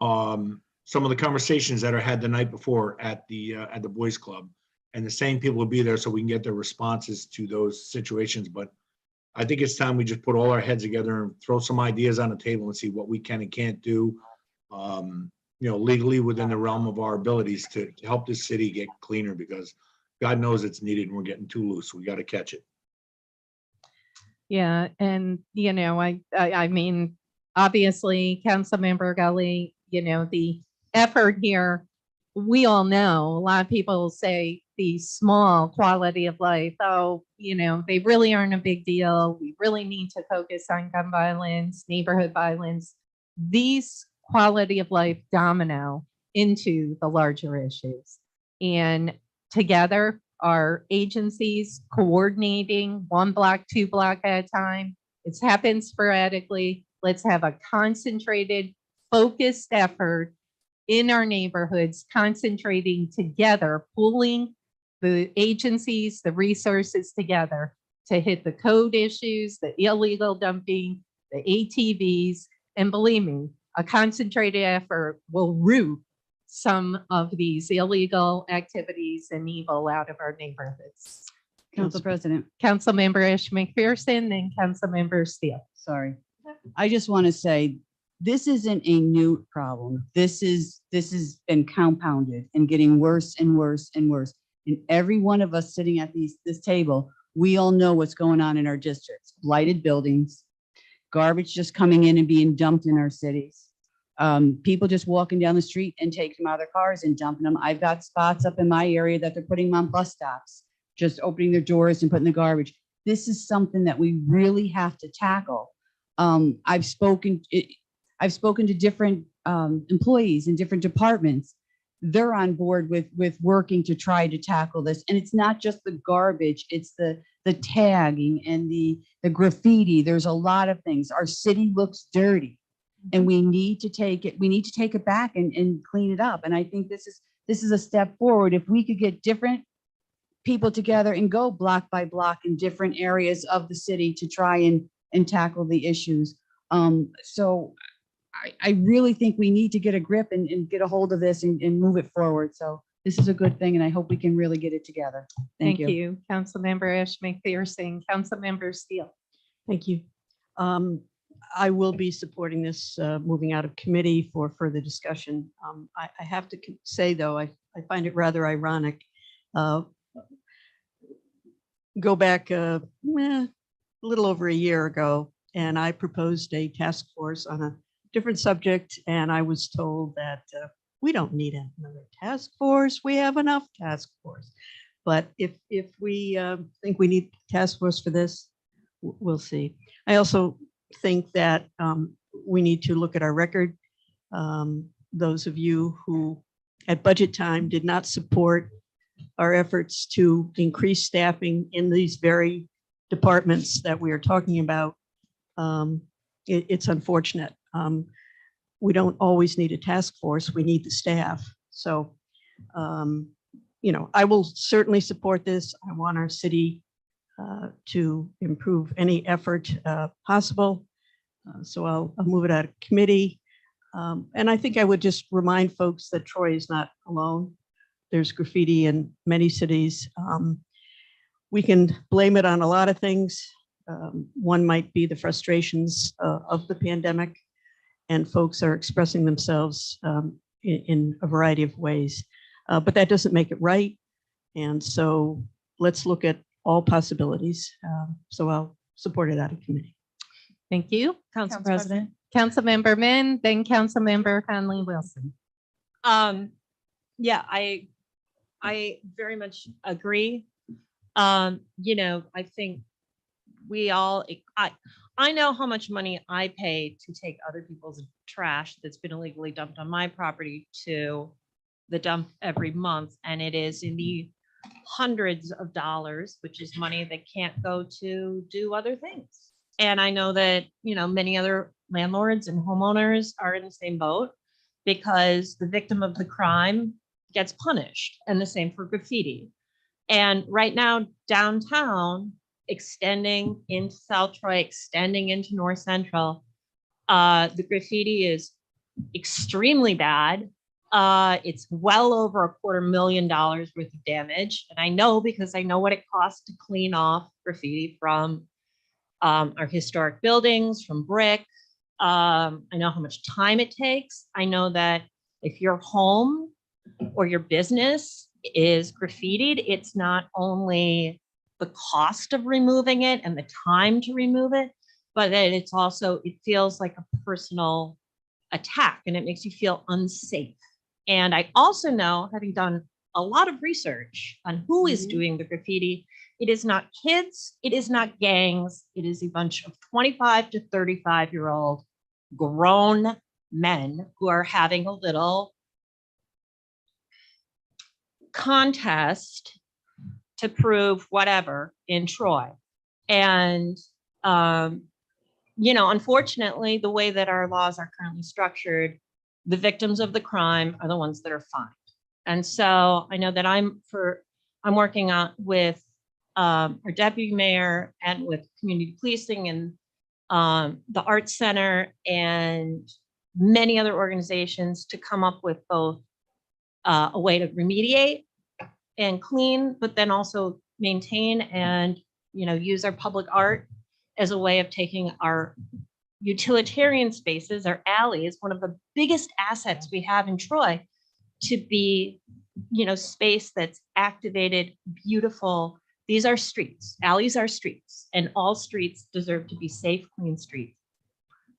conversations that are had the night before at the Boys Club. And the same people will be there so we can get their responses to those situations. But I think it's time we just put all our heads together and throw some ideas on the table and see what we can and can't do. legally within the realm of our abilities to help this city get cleaner, because God knows it's needed and we're getting too loose. We got to catch it. Yeah, and I mean, obviously, Councilmember Gully, the effort here, we all know, a lot of people say these small quality of life, oh, they really aren't a big deal. We really need to focus on gun violence, neighborhood violence. These quality of life domino into the larger issues. And together, our agencies coordinating 1 block, 2 block at a time. It's happened sporadically. Let's have a concentrated, focused effort in our neighborhoods, concentrating together, pooling the agencies, the resources together to hit the code issues, the illegal dumping, the ATVs, and believe me, a concentrated effort will root some of these illegal activities and evil out of our neighborhoods. Council President, Councilmember Ish McPherson and Councilmember Steele. sorry. I just want to say, this isn't a new problem. This has been compounded and getting worse and worse and worse. And every one of us sitting at this table, we all know what's going on in our districts. Blighted buildings, garbage just coming in and being dumped in our cities. People just walking down the street and taking them out of their cars and dumping them. I've got spots up in my area that they're putting them on bus stops, just opening their doors and putting the garbage. This is something that we really have to tackle. I've spoken to different employees in different departments. They're on board with working to try to tackle this. And it's not just the garbage, it's the tagging and the graffiti. There's a lot of things. Our city looks dirty and we need to take it back and clean it up. And I think this is a step forward. If we could get different people together and go block by block in different areas of the city to try and tackle the issues. So I really think we need to get a grip and get a hold of this and move it forward. So this is a good thing, and I hope we can really get it together. Thank you. Councilmember Ish McPherson, Councilmember Steele. Thank you. I will be supporting this moving out of committee for further discussion. I have to say, though, I find it rather ironic. Go back a little over a year ago, and I proposed a task force on a different subject, and I was told that we don't need another task force. We have enough task force. But if we think we need a task force for this, we'll see. I also think that we need to look at our record. Those of you who at budget time did not support our efforts to increase staffing in these very departments that we are talking about, it's unfortunate. We don't always need a task force. We need the staff. So, I will certainly support this. I want our city to improve any effort possible. So I'll move it out of committee. And I think I would just remind folks that Troy is not alone. There's graffiti in many cities. We can blame it on a lot of things. One might be the frustrations of the pandemic, and folks are expressing themselves in a variety of ways. But that doesn't make it right. And so let's look at all possibilities. So I'll support it out of committee. Thank you. Council President. Councilmember Min, then Councilmember Conley Wilson. Yeah, I very much agree. I think we all, I know how much money I pay to take other people's trash that's been illegally dumped on my property to the dump every month. And it is in the hundreds of dollars, which is money that can't go to do other things. And I know that, many other landlords and homeowners are in the same boat, because the victim of the crime gets punished, and the same for graffiti. And right now, downtown, extending into South Troy, extending into North Central, the graffiti is extremely bad. It's well over $250,000 worth of damage. And I know, because I know what it costs to clean off graffiti from our historic buildings, from brick. I know how much time it takes. I know that If your home or your business is graffitied, it's not only the cost of removing it and the time to remove it, but that it's also, it feels like a personal attack and it makes you feel unsafe. And I also know, having done a lot of research on who is doing the graffiti, it is not kids, it is not gangs, it is a bunch of 25 to 35-year-old grown men who are having a little contest to prove whatever in Troy. And, unfortunately, the way that our laws are currently structured, the victims of the crime are the ones that are fined. And so I know that I'm working on with our deputy mayor and with community policing and the Arts Center and many other organizations to come up with both a way to remediate and clean, but then also maintain and, use our public art as a way of taking our utilitarian spaces, our alleys, one of the biggest assets we have in Troy, to be, space that's activated, beautiful. These are streets. Alleys are streets, and all streets deserve to be safe, clean streets.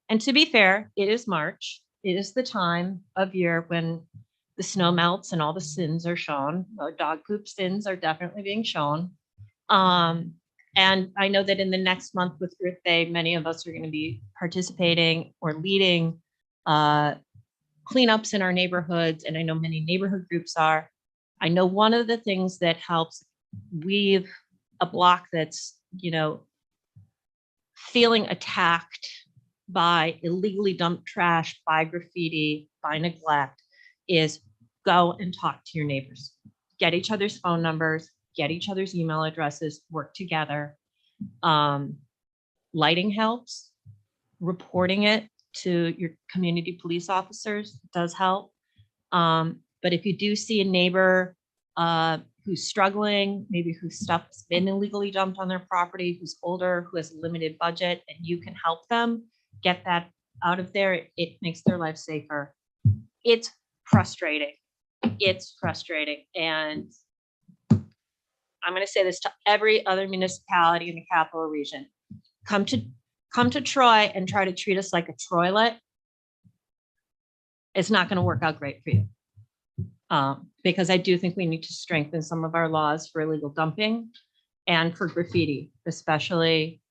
And to be fair, it is March. It is the time of year when the snow melts and all the sins are shown. Dog poop sins are definitely being shown. And I know that in the next month with Earth Day, many of us are going to be participating or leading cleanups in our neighborhoods. And I know many neighborhood groups are. I know one of the things that helps weave a block that's, feeling attacked by illegally dumped trash, by graffiti, by neglect, is go and talk to your neighbors. Get each other's phone numbers, get each other's email addresses, work together. Lighting helps. Reporting it to your community police officers does help. But if you do see a neighbor who's struggling, maybe whose stuff has been illegally dumped on their property, who's older, who has a limited budget, and you can help them get that out of there, it makes their life safer. It's frustrating. It's frustrating. And I'm going to say this to every other municipality in the capital region. Come to Troy and try to treat us like a Troylet. It's not going to work out great for you. Because I do think we need to strengthen some of our laws for illegal dumping and for graffiti, especially.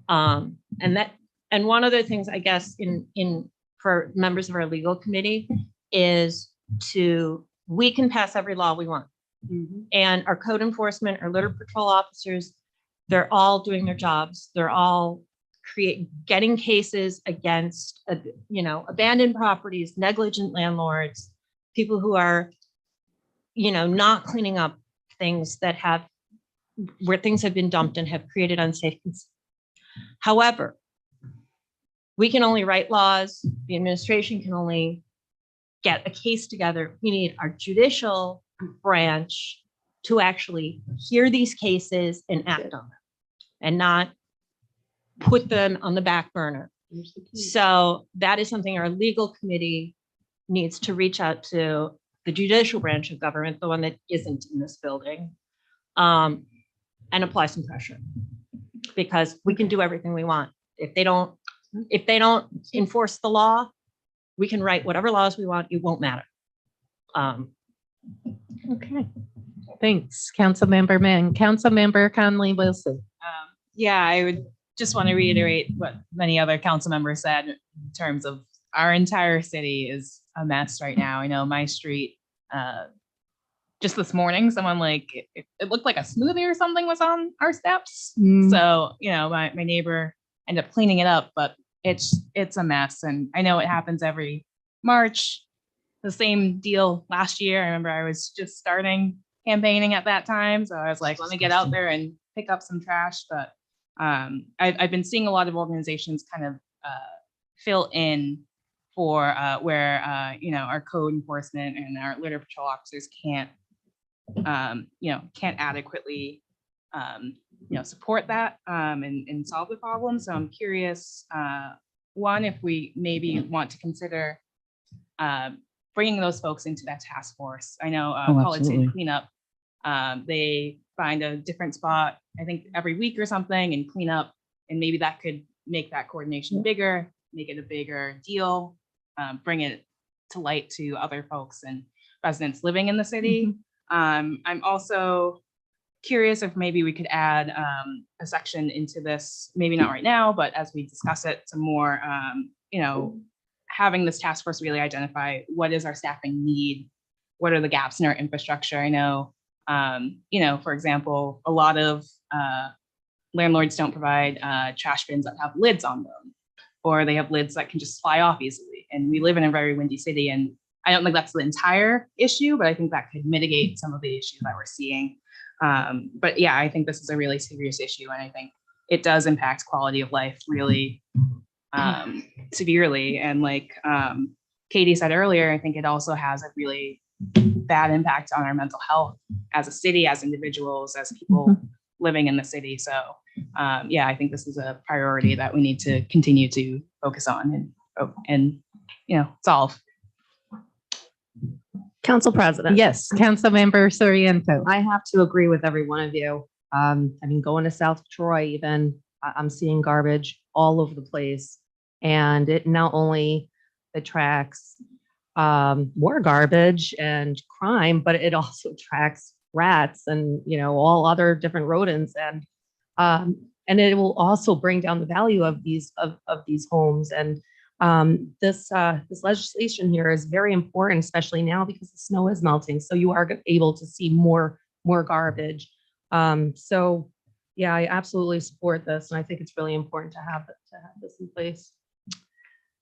And one of the things, I guess, for members of our legal committee is we can pass every law we want. And our code enforcement, our litter patrol officers, they're all doing their jobs. They're all getting cases against, abandoned properties, negligent landlords, people who are, not cleaning up things where things have been dumped and have created unsafe. However, we can only write laws. The administration can only get a case together. We need our judicial branch to actually hear these cases and act on them and not put them on the back burner. So that is something our legal committee needs to reach out to the judicial branch of government, the one that isn't in this building, and apply some pressure, because we can do everything we want. If they don't enforce the law, we can write whatever laws we want. It won't matter. Okay. Thanks, Councilmember Mann. Councilmember Conley Wilson. Yeah, I would just want to reiterate what many other council members said in terms of our entire city is a mess right now. I know my street, just this morning, someone it looked like a smoothie or something was on our steps. So, my neighbor ended up cleaning it up, but it's a mess. And I know it happens every March. The same deal last year. I remember I was just starting campaigning at that time. So I was like, let me get out there and pick up some trash. But I've been seeing a lot of organizations kind of fill in for where our code enforcement and our litter patrol officers can't adequately support that and solve the problem. So I'm curious, one, if we maybe want to consider bringing those folks into that task force. I know Oh, Politics absolutely. and Cleanup, they find a different spot, I think every week or something, and clean up. And maybe that could make that coordination bigger, make it a bigger deal, bring it to light to other folks and residents living in the city. I'm also curious if maybe we could add a section into this, maybe not right now, but as we discuss it some more, having this task force really identify what is our staffing need, what are the gaps in our infrastructure. I know, for example, a lot of landlords don't provide trash bins that have lids on them, or they have lids that can just fly off easily. And we live in a very windy city, and I don't think that's the entire issue, but I think that could mitigate some of the issues that we're seeing. But yeah, I think this is a really serious issue, and I think it does impact quality of life really severely. And like Katie said earlier, I think it also has a really bad impact on our mental health as a city, as individuals, as people living in the city. So yeah, I think this is a priority that we need to continue to focus on and solve. Council President. Yes, Councilmember Soriento. I have to agree with every one of you. I mean, going to South Troy, even I'm seeing garbage all over the place, and it not only attracts more garbage and crime, but it also attracts rats and all other different rodents, and it will also bring down the value of these homes. And this legislation here is very important, especially now because the snow is melting. So you are able to see more garbage. So yeah, I absolutely support this, and I think it's really important to have this in place.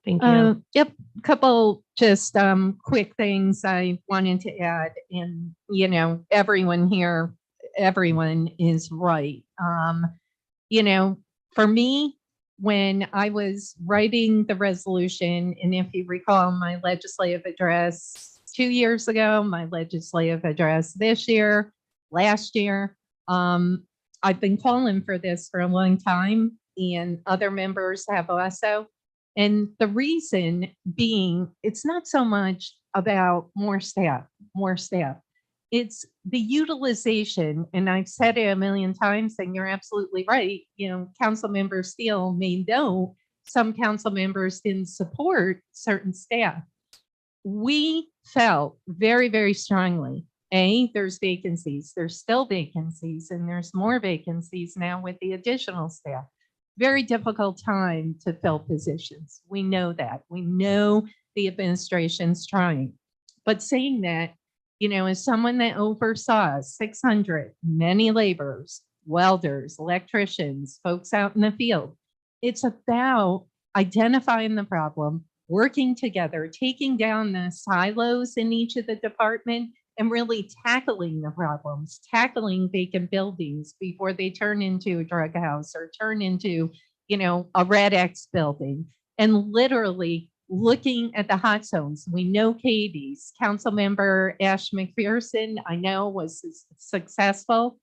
Thank you. Yep, couple just quick things I wanted to add. And everyone here, everyone is right. For me, when I was writing the resolution, and if you recall my legislative address 2 years ago, my legislative address this year, last year, I've been calling for this for a long time, and other members have also. And the reason being, it's not so much about more staff. It's the utilization. And I've said it a million times, and you're absolutely right. Council Member Steele may know some council members didn't support certain staff. We felt very, very strongly, there's vacancies, there's still vacancies, and there's more vacancies now with the additional staff. Very difficult time to fill positions. We know that. We know the administration's trying. But saying that, as someone that oversaw 600, many laborers, welders, electricians, folks out in the field, it's about identifying the problem, working together, taking down the silos in each of the department, and really tackling the problems, tackling vacant buildings before they turn into a drug house or turn into, a Red X building, and literally looking at the hot zones. We know Katie's council member Ash McPherson, I know, was successful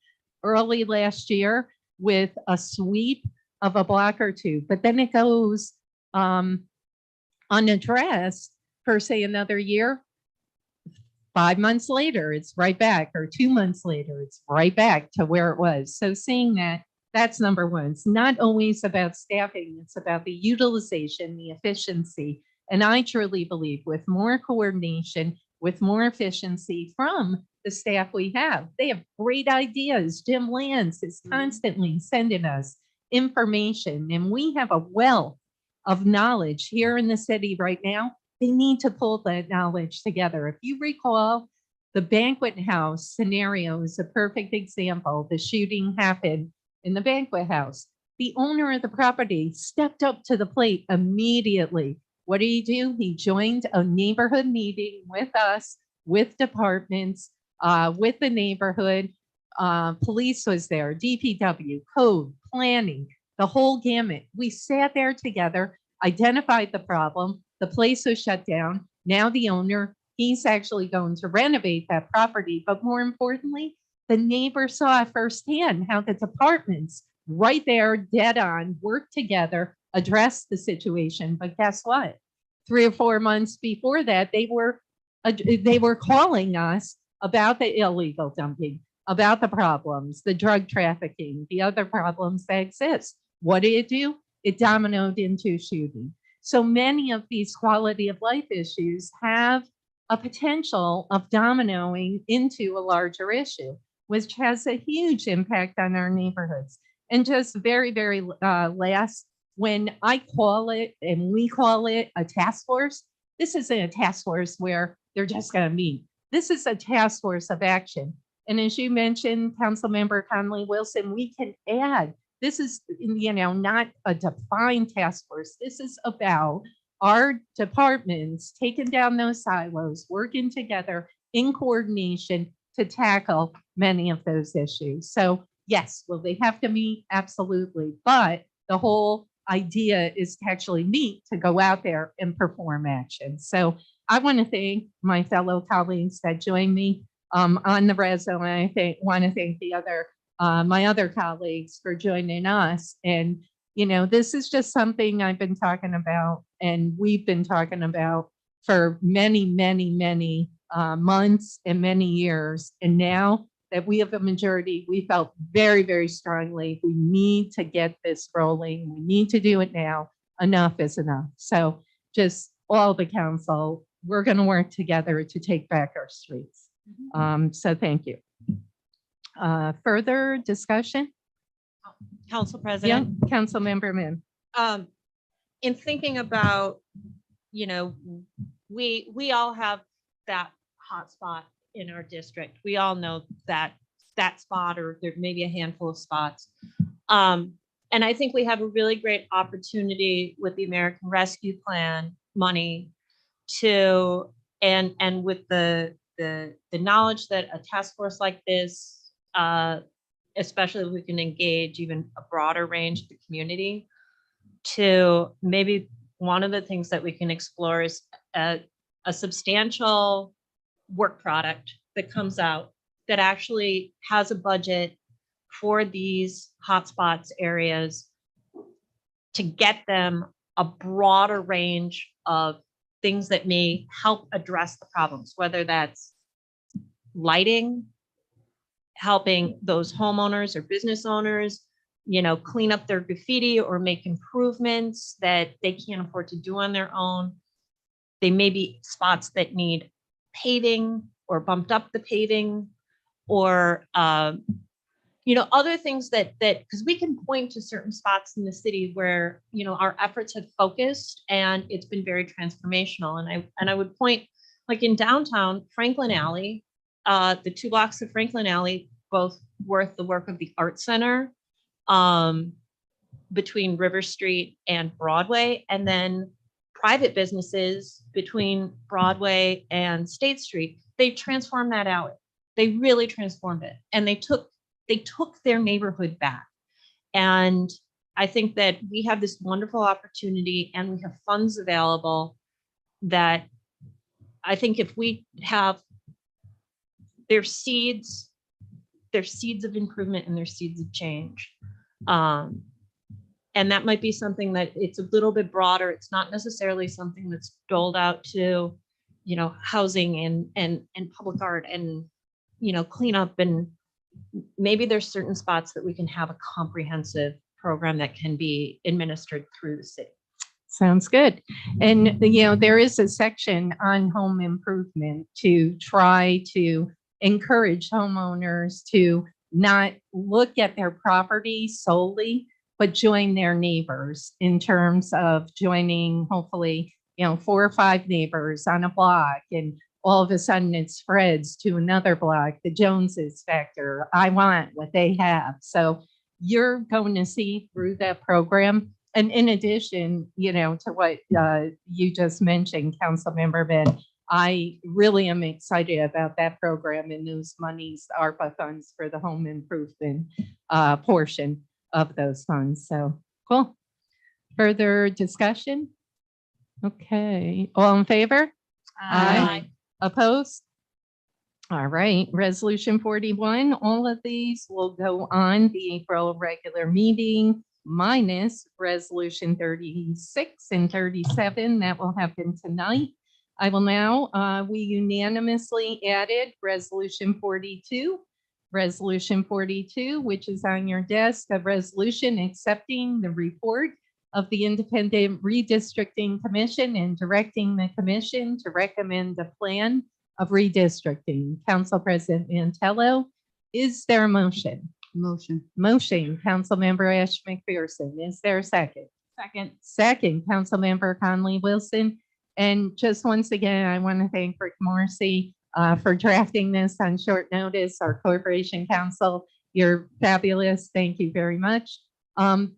early last year with a sweep of a block or two, but then it goes unaddressed for say another year. 5 months later, it's right back, or 2 months later, it's right back to where it was. So seeing that's number one. It's not always about staffing, it's about the utilization, the efficiency. And I truly believe with more coordination, with more efficiency from the staff we have, they have great ideas. Jim Lance is constantly sending us information, and we have a wealth of knowledge here in the city right now. They need to pull that knowledge together. If you recall, the banquet house scenario is a perfect example. The shooting happened in the banquet house. The owner of the property stepped up to the plate immediately. What did he do? He joined a neighborhood meeting with us, with departments, with the neighborhood. Police was there, DPW, code, planning, the whole gamut. We sat there together, identified the problem. The place was shut down. Now the owner, he's actually going to renovate that property. But more importantly, the neighbor saw firsthand how the departments right there, dead on, worked together, addressed the situation. But guess what? 3 or 4 months before that, they were they were calling us about the illegal dumping, about the problems, the drug trafficking, the other problems that exist. What did it do? It dominoed into shooting. So many of these quality of life issues have a potential of dominoing into a larger issue, which has a huge impact on our neighborhoods. And just very last, when I call it and we call it a task force, this isn't a task force where they're just going to meet. This is a task force of action. And as you mentioned, Councilmember Conley Wilson, we can add, this is, not a defined task force. This is about our departments taking down those silos, working together in coordination to tackle many of those issues. So yes, will they have to meet? Absolutely. But the whole idea is to actually meet, to go out there and perform action. So I want to thank my fellow colleagues that joined me on the reso, and I want to thank the other my other colleagues for joining us. And this is just something I've been talking about, and we've been talking about for many months and many years. And now that we have a majority, we felt very strongly we need to get this rolling. We need to do it now. Enough is enough. So just all the council, we're going to work together to take back our streets. So thank you. Further discussion? Council Yeah, President. Councilmember Min. In thinking about, we all have that hot spot in our district. We all know that spot, or there may be a handful of spots. And I think we have a really great opportunity with the American Rescue Plan money to, and with the knowledge that a task force like this, especially if we can engage even a broader range of the community, to maybe one of the things that we can explore is a substantial work product that comes out that actually has a budget for these hotspots areas to get them a broader range of things that may help address the problems, whether that's lighting, helping those homeowners or business owners, clean up their graffiti or make improvements that they can't afford to do on their own. They may be spots that need paving or bumped up the paving, or other things that because we can point to certain spots in the city where our efforts have focused and it's been very transformational. And I would point, like in downtown Franklin Alley, the 2 blocks of Franklin Alley, both worth the work of the Art Center between River Street and Broadway, and then private businesses between Broadway and State Street. They transformed that alley. They really transformed it, and they took their neighborhood back. And I think that we have this wonderful opportunity, and we have funds available that I think if we have their seeds of improvement and their seeds of change. And that might be something that it's a little bit broader. It's not necessarily something that's doled out to, housing and public art and, cleanup. And maybe there's certain spots that we can have a comprehensive program that can be administered through the city. Sounds good. And, there is a section on home improvement to try to encourage homeowners to not look at their property solely, but join their neighbors in terms of joining, hopefully, 4 or 5 neighbors on a block, and all of a sudden it spreads to another block, the Joneses factor. I want what they have. So you're going to see through that program. And in addition, to what you just mentioned, Councilmember Ben, I really am excited about that program and those monies, ARPA funds, for the home improvement portion of those funds. So cool. Further discussion? Okay, all in favor? Aye. Opposed? All right, resolution 41, all of these will go on the April regular meeting minus resolution 36 and 37 that will happen tonight. I will now, we unanimously added Resolution 42. Resolution 42, which is on your desk, a resolution accepting the report of the Independent Redistricting Commission and directing the commission to recommend a plan of redistricting. Council President Mantello, is there a motion? Motion. Motion, Councilmember Ash McPherson. Is there a second? Second. Second, Councilmember Conley Wilson. And just once again, I want to thank Rick Morrissey for drafting this on short notice, our corporation counsel. You're fabulous. Thank you very much.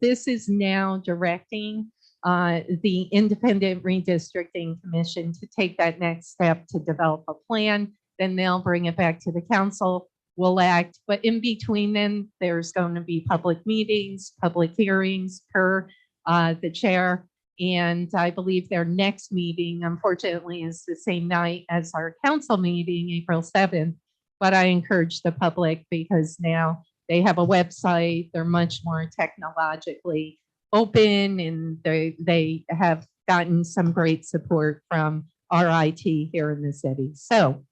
This is now directing the Independent Redistricting Commission to take that next step to develop a plan. Then they'll bring it back to the council. We'll act, but in between then, there's going to be public meetings, public hearings per the chair. And I believe their next meeting, unfortunately, is the same night as our council meeting, April 7th. But I encourage the public because now they have a website. They're much more technologically open and they have gotten some great support from our IT here in the city. So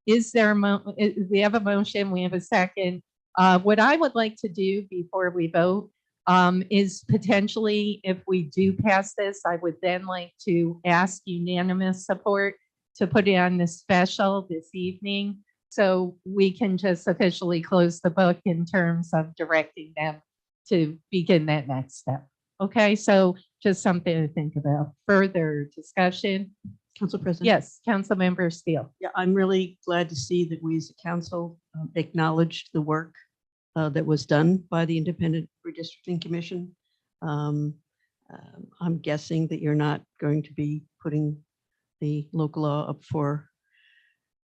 is there we have a motion, we have a second. What I would like to do before we vote is potentially, if we do pass this, I would then like to ask unanimous support to put it on the special this evening. So we can just officially close the book in terms of directing them to begin that next step. Okay, so just something to think about. Further discussion? Council President? Yes, Councilmember Steele. Yeah, I'm really glad to see that we as a council acknowledged the work that was done by the Independent Redistricting Commission. I'm guessing that you're not going to be putting the local law up for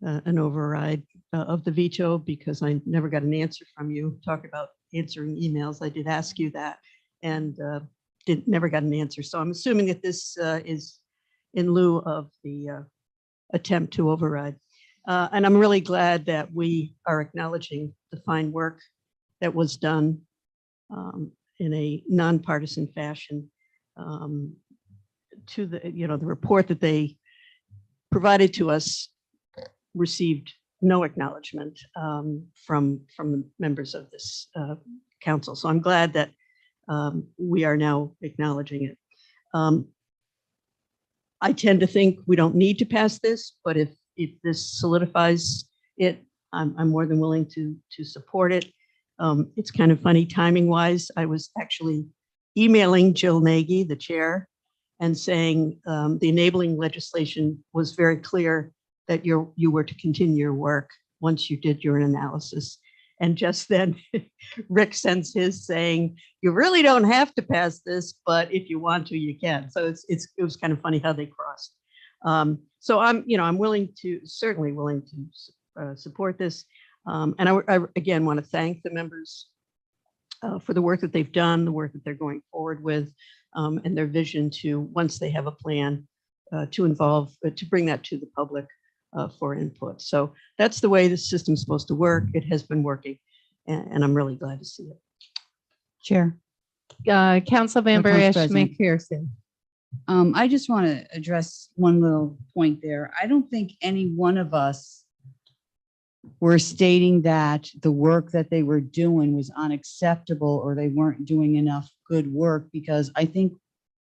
an override of the veto, because I never got an answer from you. Talk about answering emails. I did ask you that and never got an answer. So I'm assuming that this is in lieu of the attempt to override. And I'm really glad that we are acknowledging the fine work that was done in a nonpartisan fashion to the, the report that they provided to us received no acknowledgement from the members of this council. So I'm glad that we are now acknowledging it. I tend to think we don't need to pass this, but if this solidifies it, I'm more than willing to support it. It's kind of funny timing wise. I was actually emailing Jill Nagy, the chair, and saying the enabling legislation was very clear that you were to continue your work once you did your analysis. And just then Rick sends his saying, you really don't have to pass this, but if you want to, you can. So it was kind of funny how they crossed. So I'm certainly willing to support this. And I again want to thank the members for the work that they've done, the work that they're going forward with, and their vision to, once they have a plan, to bring that to the public for input. So that's the way the system's supposed to work. It has been working, and I'm really glad to see it. Chair. Councilmember Council Ash President. McPherson. I just want to address one little point there. I don't think any one of us were stating that the work that they were doing was unacceptable or they weren't doing enough good work, because I think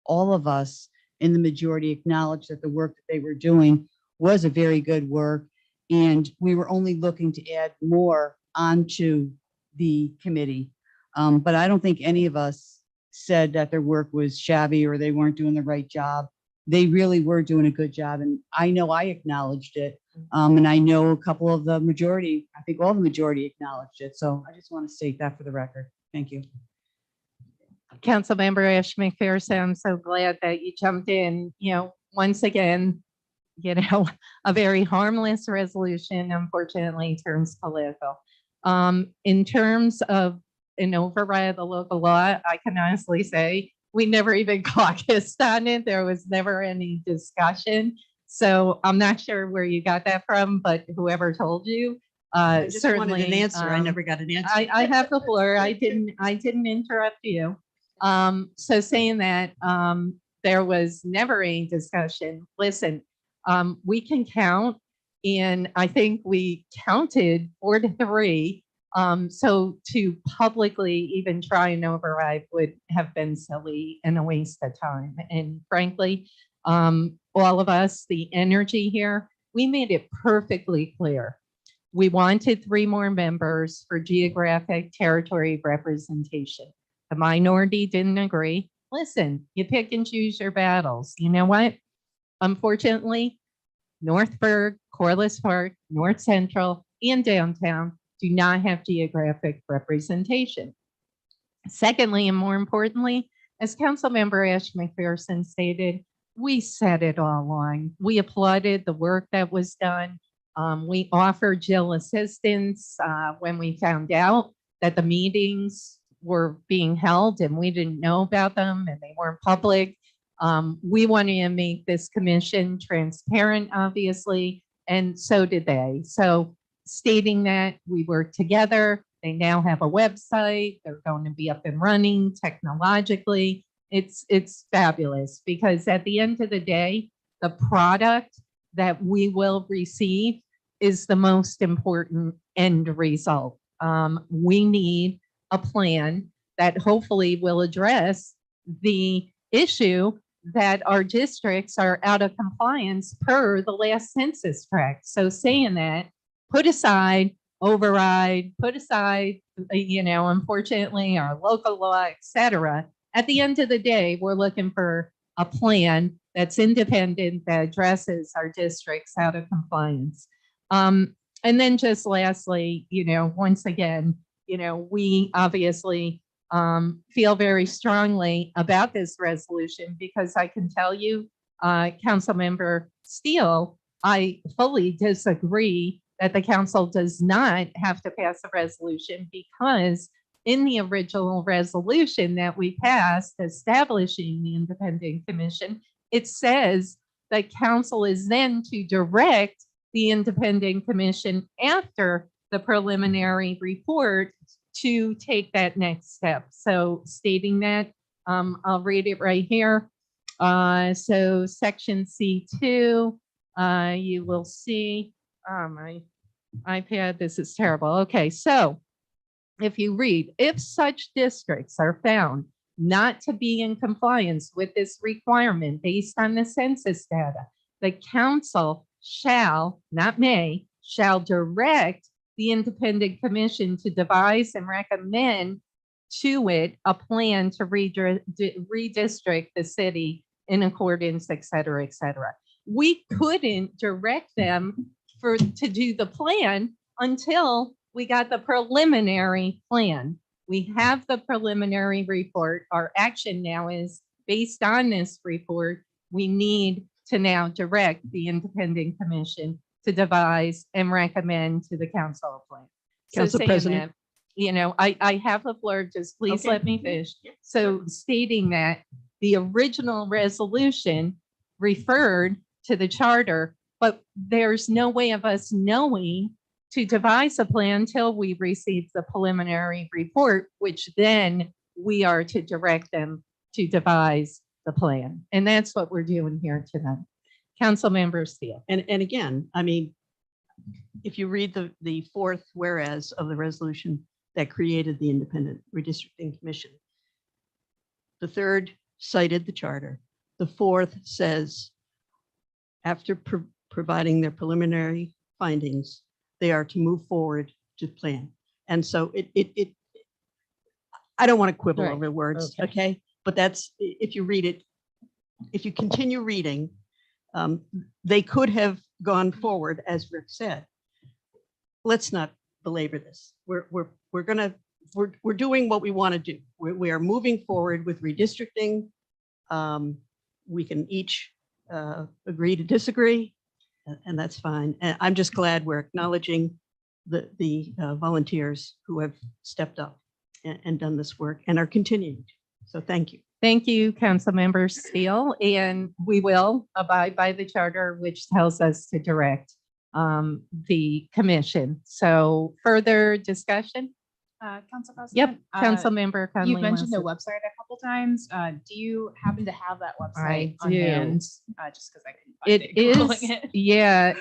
all of us in the majority acknowledged that the work that they were doing was a very good work, and we were only looking to add more onto the committee. But I don't think any of us said that their work was shabby or they weren't doing the right job. They really were doing a good job, and I know I acknowledged it. And I know a couple of the majority, I think all the majority acknowledged it. So I just want to state that for the record. Thank you. Councilmember Ash McPherson, I'm so glad that you jumped in. Once again, a very harmless resolution, unfortunately, turns political. In terms of an override of the local law, I can honestly say we never even caucused on it. There was never any discussion. So I'm not sure where you got that from, but whoever told you, I just certainly wanted an answer. I never got an answer. I have the floor. I didn't interrupt you. So saying that there was never any discussion. Listen, We can count, and I think we counted 4 to 3. So to publicly even try and override would have been silly and a waste of time. And frankly, all of us, the energy here, we made it perfectly clear. We wanted 3 more members for geographic territory representation. The minority didn't agree. Listen, you pick and choose your battles. You know what? Unfortunately, Northburg, Corliss Park, North Central, and downtown do not have geographic representation. Secondly, and more importantly, as Councilmember Ash McPherson stated, we said it all along. We applauded the work that was done. We offered Jill assistance when we found out that the meetings were being held and we didn't know about them and they weren't public. We wanted to make this commission transparent, obviously, and so did they. So stating that we work together, they now have a website, they're going to be up and running technologically. It's fabulous because at the end of the day, the product that we will receive is the most important end result. We need a plan that hopefully will address the issue that our districts are out of compliance per the last census tract. So saying that, put aside, override, put aside, unfortunately, our local law, et cetera. At the end of the day, we're looking for a plan that's independent, that addresses our districts out of compliance. And then just lastly, once again, we obviously feel very strongly about this resolution because I can tell you, Councilmember Steele, I fully disagree that the council does not have to pass a resolution because in the original resolution that we passed establishing the independent commission, it says that council is then to direct the independent commission after the preliminary report to take that next step. So stating that, I'll read it right here. So section C2, you will see, my iPad, this is terrible. Okay, so if you read, if such districts are found not to be in compliance with this requirement based on the census data, the council shall, not may, shall direct the independent commission to devise and recommend to it a plan to redistrict the city in accordance, et cetera, et cetera. We couldn't direct them to do the plan until we got the preliminary plan. We have the preliminary report. Our action now is based on this report. We need to now direct the independent commission to devise and recommend to the council a plan. So Council saying President. that, I have the floor, just please Okay. let me finish. So stating that the original resolution referred to the charter, but there's no way of us knowing to devise a plan until we receive the preliminary report, which then we are to direct them to devise the plan. And that's what we're doing here tonight. Councilmember Steele. And again, I mean, if you read the fourth whereas of the resolution that created the Independent Redistricting Commission, the third cited the charter. The fourth says, after providing their preliminary findings, they are to move forward to plan. And so I don't want to quibble Right. over words, Okay. okay? But that's, if you read it, if you continue reading, they could have gone forward, as Rick said. Let's not belabor this. We're doing what we want to do. We are moving forward with redistricting. We can each agree to disagree, and that's fine. And I'm just glad we're acknowledging the volunteers who have stepped up and done this work and are continuing. So thank you. Thank you, Councilmember Steele. And we will abide by the charter, which tells us to direct the commission. So further discussion? Council Yep, President. Councilmember Conley. You've mentioned the Wilson. website a couple times. Do you happen to have that website I on do. hand? Just because I couldn't find It it. Googling is, it. yeah,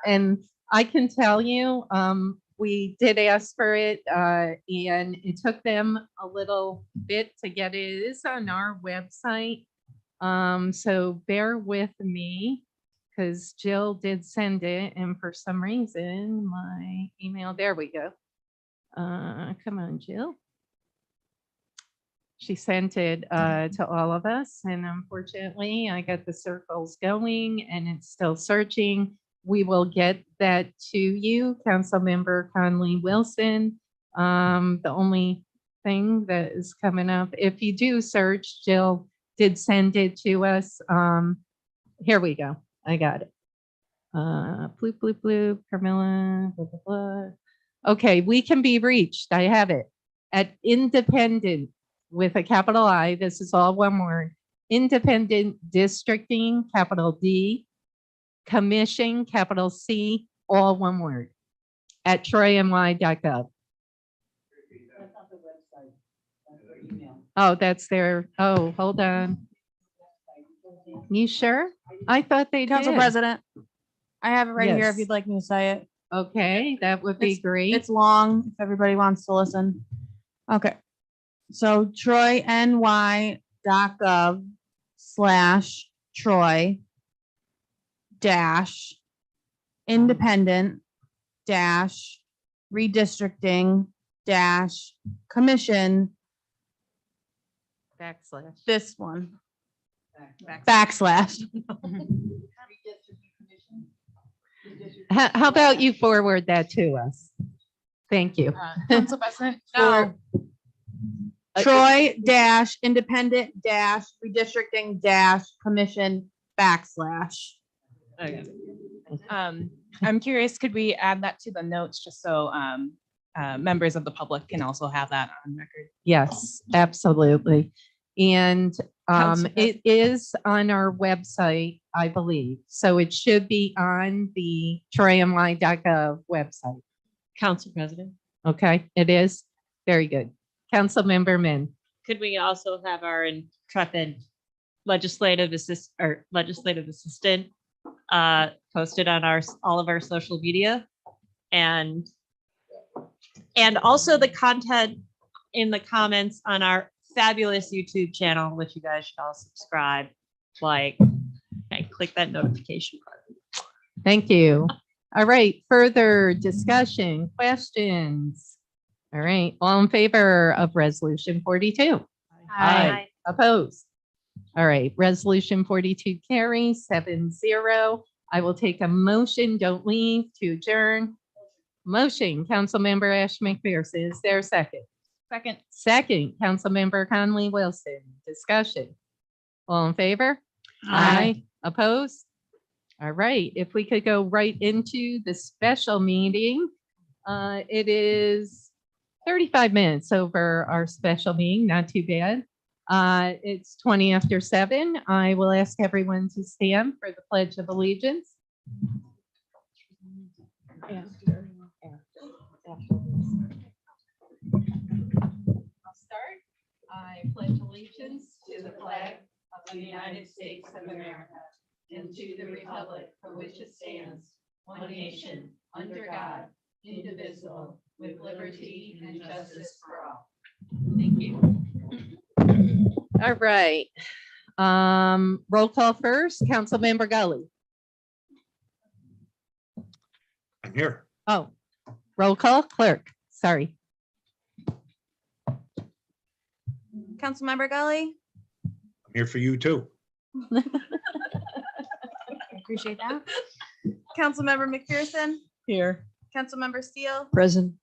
and I can tell you, we did ask for it, and it took them a little bit to get it. It is on our website. So bear with me, because Jill did send it, and for some reason, my email, there we go. Come on, Jill. She sent it to all of us, and unfortunately, I got the circles going and it's still searching. We will get that to you, Councilmember Conley Wilson. The only thing that is coming up, if you do search, Jill did send it to us. Here we go. I got it. Bloop, bloop, bloop, Carmilla, blah, blah, blah. Okay, we can be reached. I have it at independent with a capital I. This is all one word. Independent districting, capital D, commission, capital C, all one word, at troyny.gov. Oh, that's their, oh, hold on. You sure? I thought they Council did. President, I have it right here if Yes. you'd like me to say it. Okay, that would be great. It's long, if everybody wants to listen. Okay. So troyny.gov/Troy dash independent dash redistricting dash commission, Backslash. this one, backslash. How about you forward that to us? Thank you. Council President. For Troy dash independent dash redistricting dash commission backslash. I'm curious, could we add that to the notes just so members of the public can also have that on record? Yes, absolutely. And Council it is on our website, I believe. So it should be on the troyny.gov website. Council President, Okay, it is? Very good. Councilmember Min. could we also have our intrepid legislative assistant posted on all of our social media, and also the content in the comments on our fabulous YouTube channel, which you guys should all subscribe, like, and click that notification button. Thank you. All right, further discussion, questions? All right, all in favor of resolution 42? Aye. Opposed? All right, resolution 42 carries 7-0. I will take a motion, don't leave, to adjourn. Motion, Councilmember Ash McPherson. Is there a second? Second. Second, Councilmember Conley Wilson. Discussion. All in favor? Aye. Opposed? All right, if we could go right into the special meeting. It is 35 minutes over our special meeting, not too bad. It's 20 after 7. I will ask everyone to stand for the Pledge of Allegiance. I'll start. I pledge allegiance to the flag of the United States of America and to the republic for which it stands, one nation, under God, indivisible, with liberty and justice for all. Thank you. All right. Roll call first. Councilmember Gully. I'm here. Oh, roll call clerk. Sorry. Councilmember Gully, I'm here for you too. I appreciate that. Councilmember McPherson, Here. Councilmember Steele, Present.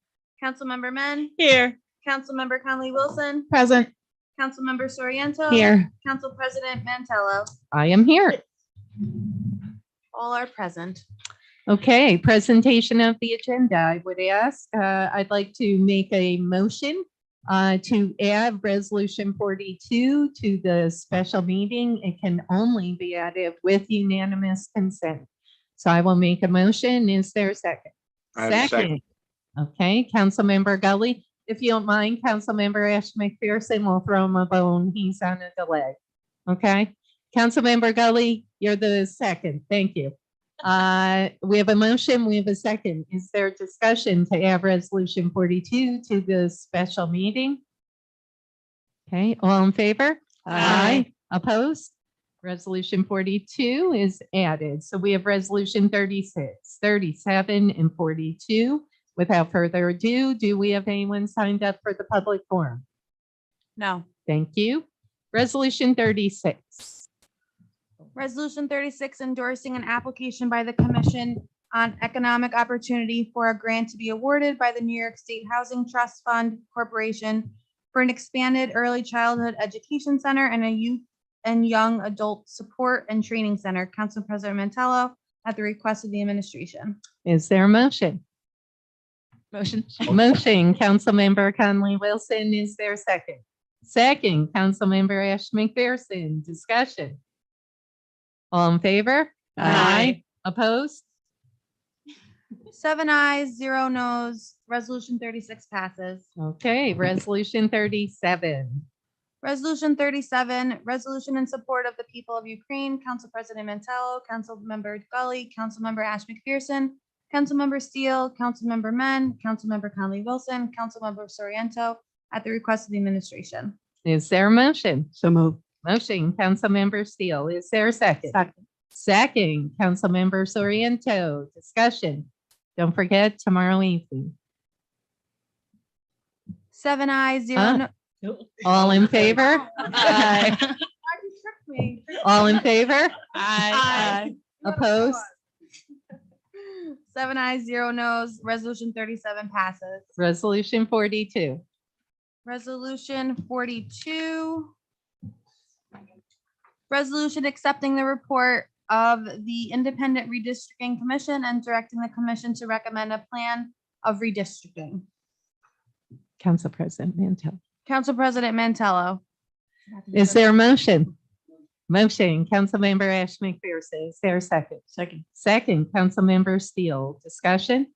Councilmember Men, Here. Councilmember Conley Wilson, Present. Councilmember Soriento. Here. Council President Mantello. I am here. All are present. Okay, presentation of the agenda. I would ask, I'd like to make a motion to add resolution 42 to the special meeting. It can only be added with unanimous consent. So I will make a motion. Is there a second? I have a second. Okay, Councilmember Gully. if you don't mind, Councilmember Ash McPherson, we'll throw him a bone. He's on a delay. Okay? Councilmember Gully, you're the second. Thank you. We have a motion, we have a second. Is there discussion to add resolution 42 to the special meeting? Okay, all in favor? Aye. Opposed? Resolution 42 is added. So we have resolution 36, 37, and 42. Without further ado, do we have anyone signed up for the public forum? No. Thank you. Resolution 36. Resolution 36 endorsing an application by the Commission on Economic Opportunity for a grant to be awarded by the New York State Housing Trust Fund Corporation for an expanded early childhood education center and a youth and young adult support and training center. Council President Mantello, at the request of the administration. Is there a motion? Motion. Motion, Councilmember Conley Wilson. Is there a second? Second, Councilmember Ash McPherson. Discussion. All in favor? Aye. Opposed? 7 ayes, 0 noes. Resolution 36 passes. Okay, resolution 37. Resolution 37, resolution in support of the people of Ukraine. Council President Mantello, Councilmember Gully, Councilmember Ash McPherson, Councilmember Steele, Councilmember Men, Councilmember Conley Wilson, Councilmember Soriento, at the request of the administration. Is there a motion? So move. Motion, Councilmember Steele. Is there a second? Second, Councilmember Soriento. Discussion. Don't forget tomorrow evening. 7 ayes, 0 Huh? no. All in favor? Aye. All in favor? Aye. Opposed? 7 ayes, 0 noes. Resolution 37 passes. Resolution 42. Resolution 42. Resolution accepting the report of the Independent Redistricting Commission and directing the commission to recommend a plan of redistricting. Council President Mantel. Council President Mantello. Is there a motion? Motion, Councilmember Ash McPherson. Is there a second? Second. Second, Councilmember Steele. Discussion?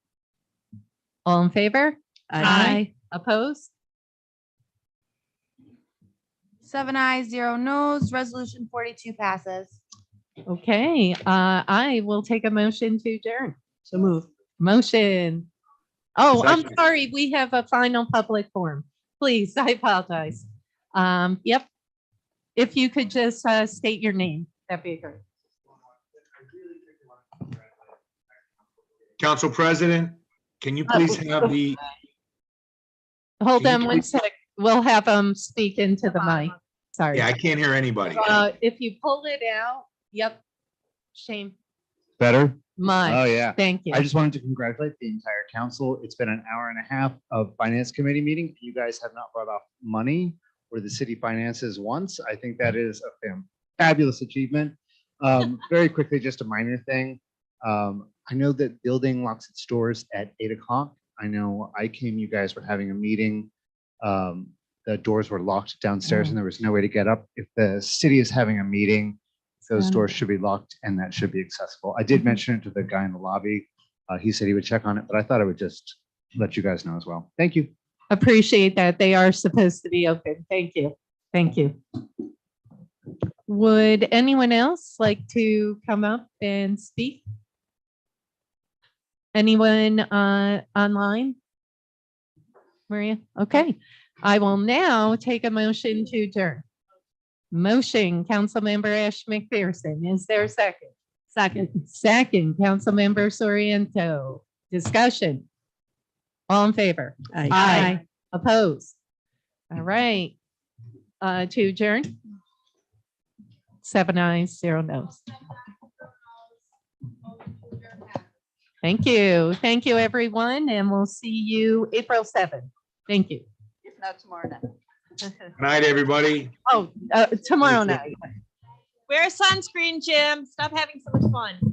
All in favor? Opposed? 7 ayes, 0 noes. Resolution 42 passes. Okay, I will take a motion to adjourn. So move. Motion. Oh, I'm Second. sorry. We have a final public forum. Please, I apologize. Yep. If you could just state your name, that'd be great. Council President, can you please have the, Hold Can on you one please- sec. We'll have them speak into the mic. Sorry. yeah, I can't hear anybody. If you pull it out, yep. Shame. Better? My, Oh, yeah. thank you. I just wanted to congratulate the entire council. It's been an hour and a half of finance committee meeting. You guys have not brought off money or the city finances once. I think that is a fabulous achievement. Very quickly, just a minor thing. I know that building locks its doors at 8 o'clock. I know I came, you guys were having a meeting. The doors were locked downstairs and there was no way to get up. If the city is having a meeting, those doors should be locked and that should be accessible. I did mention it to the guy in the lobby. He said he would check on it, but I thought I would just let you guys know as well. Thank you. Appreciate that. They are supposed to be open. Thank you. Thank you. Would anyone else like to come up and speak? Anyone online? Maria? Okay. I will now take a motion to adjourn. Motion, Councilmember Ash McPherson. Is there a second? Second. Second, Councilmember Soriento. Discussion. All in favor? Aye. Opposed? All right. To adjourn? 7 ayes, 0 noes. Thank you. Thank you, everyone, and we'll see you April 7th. Thank you. If not tomorrow night. Good night, everybody. Oh, tomorrow night. Wear sunscreen, Jim. Stop having so much fun.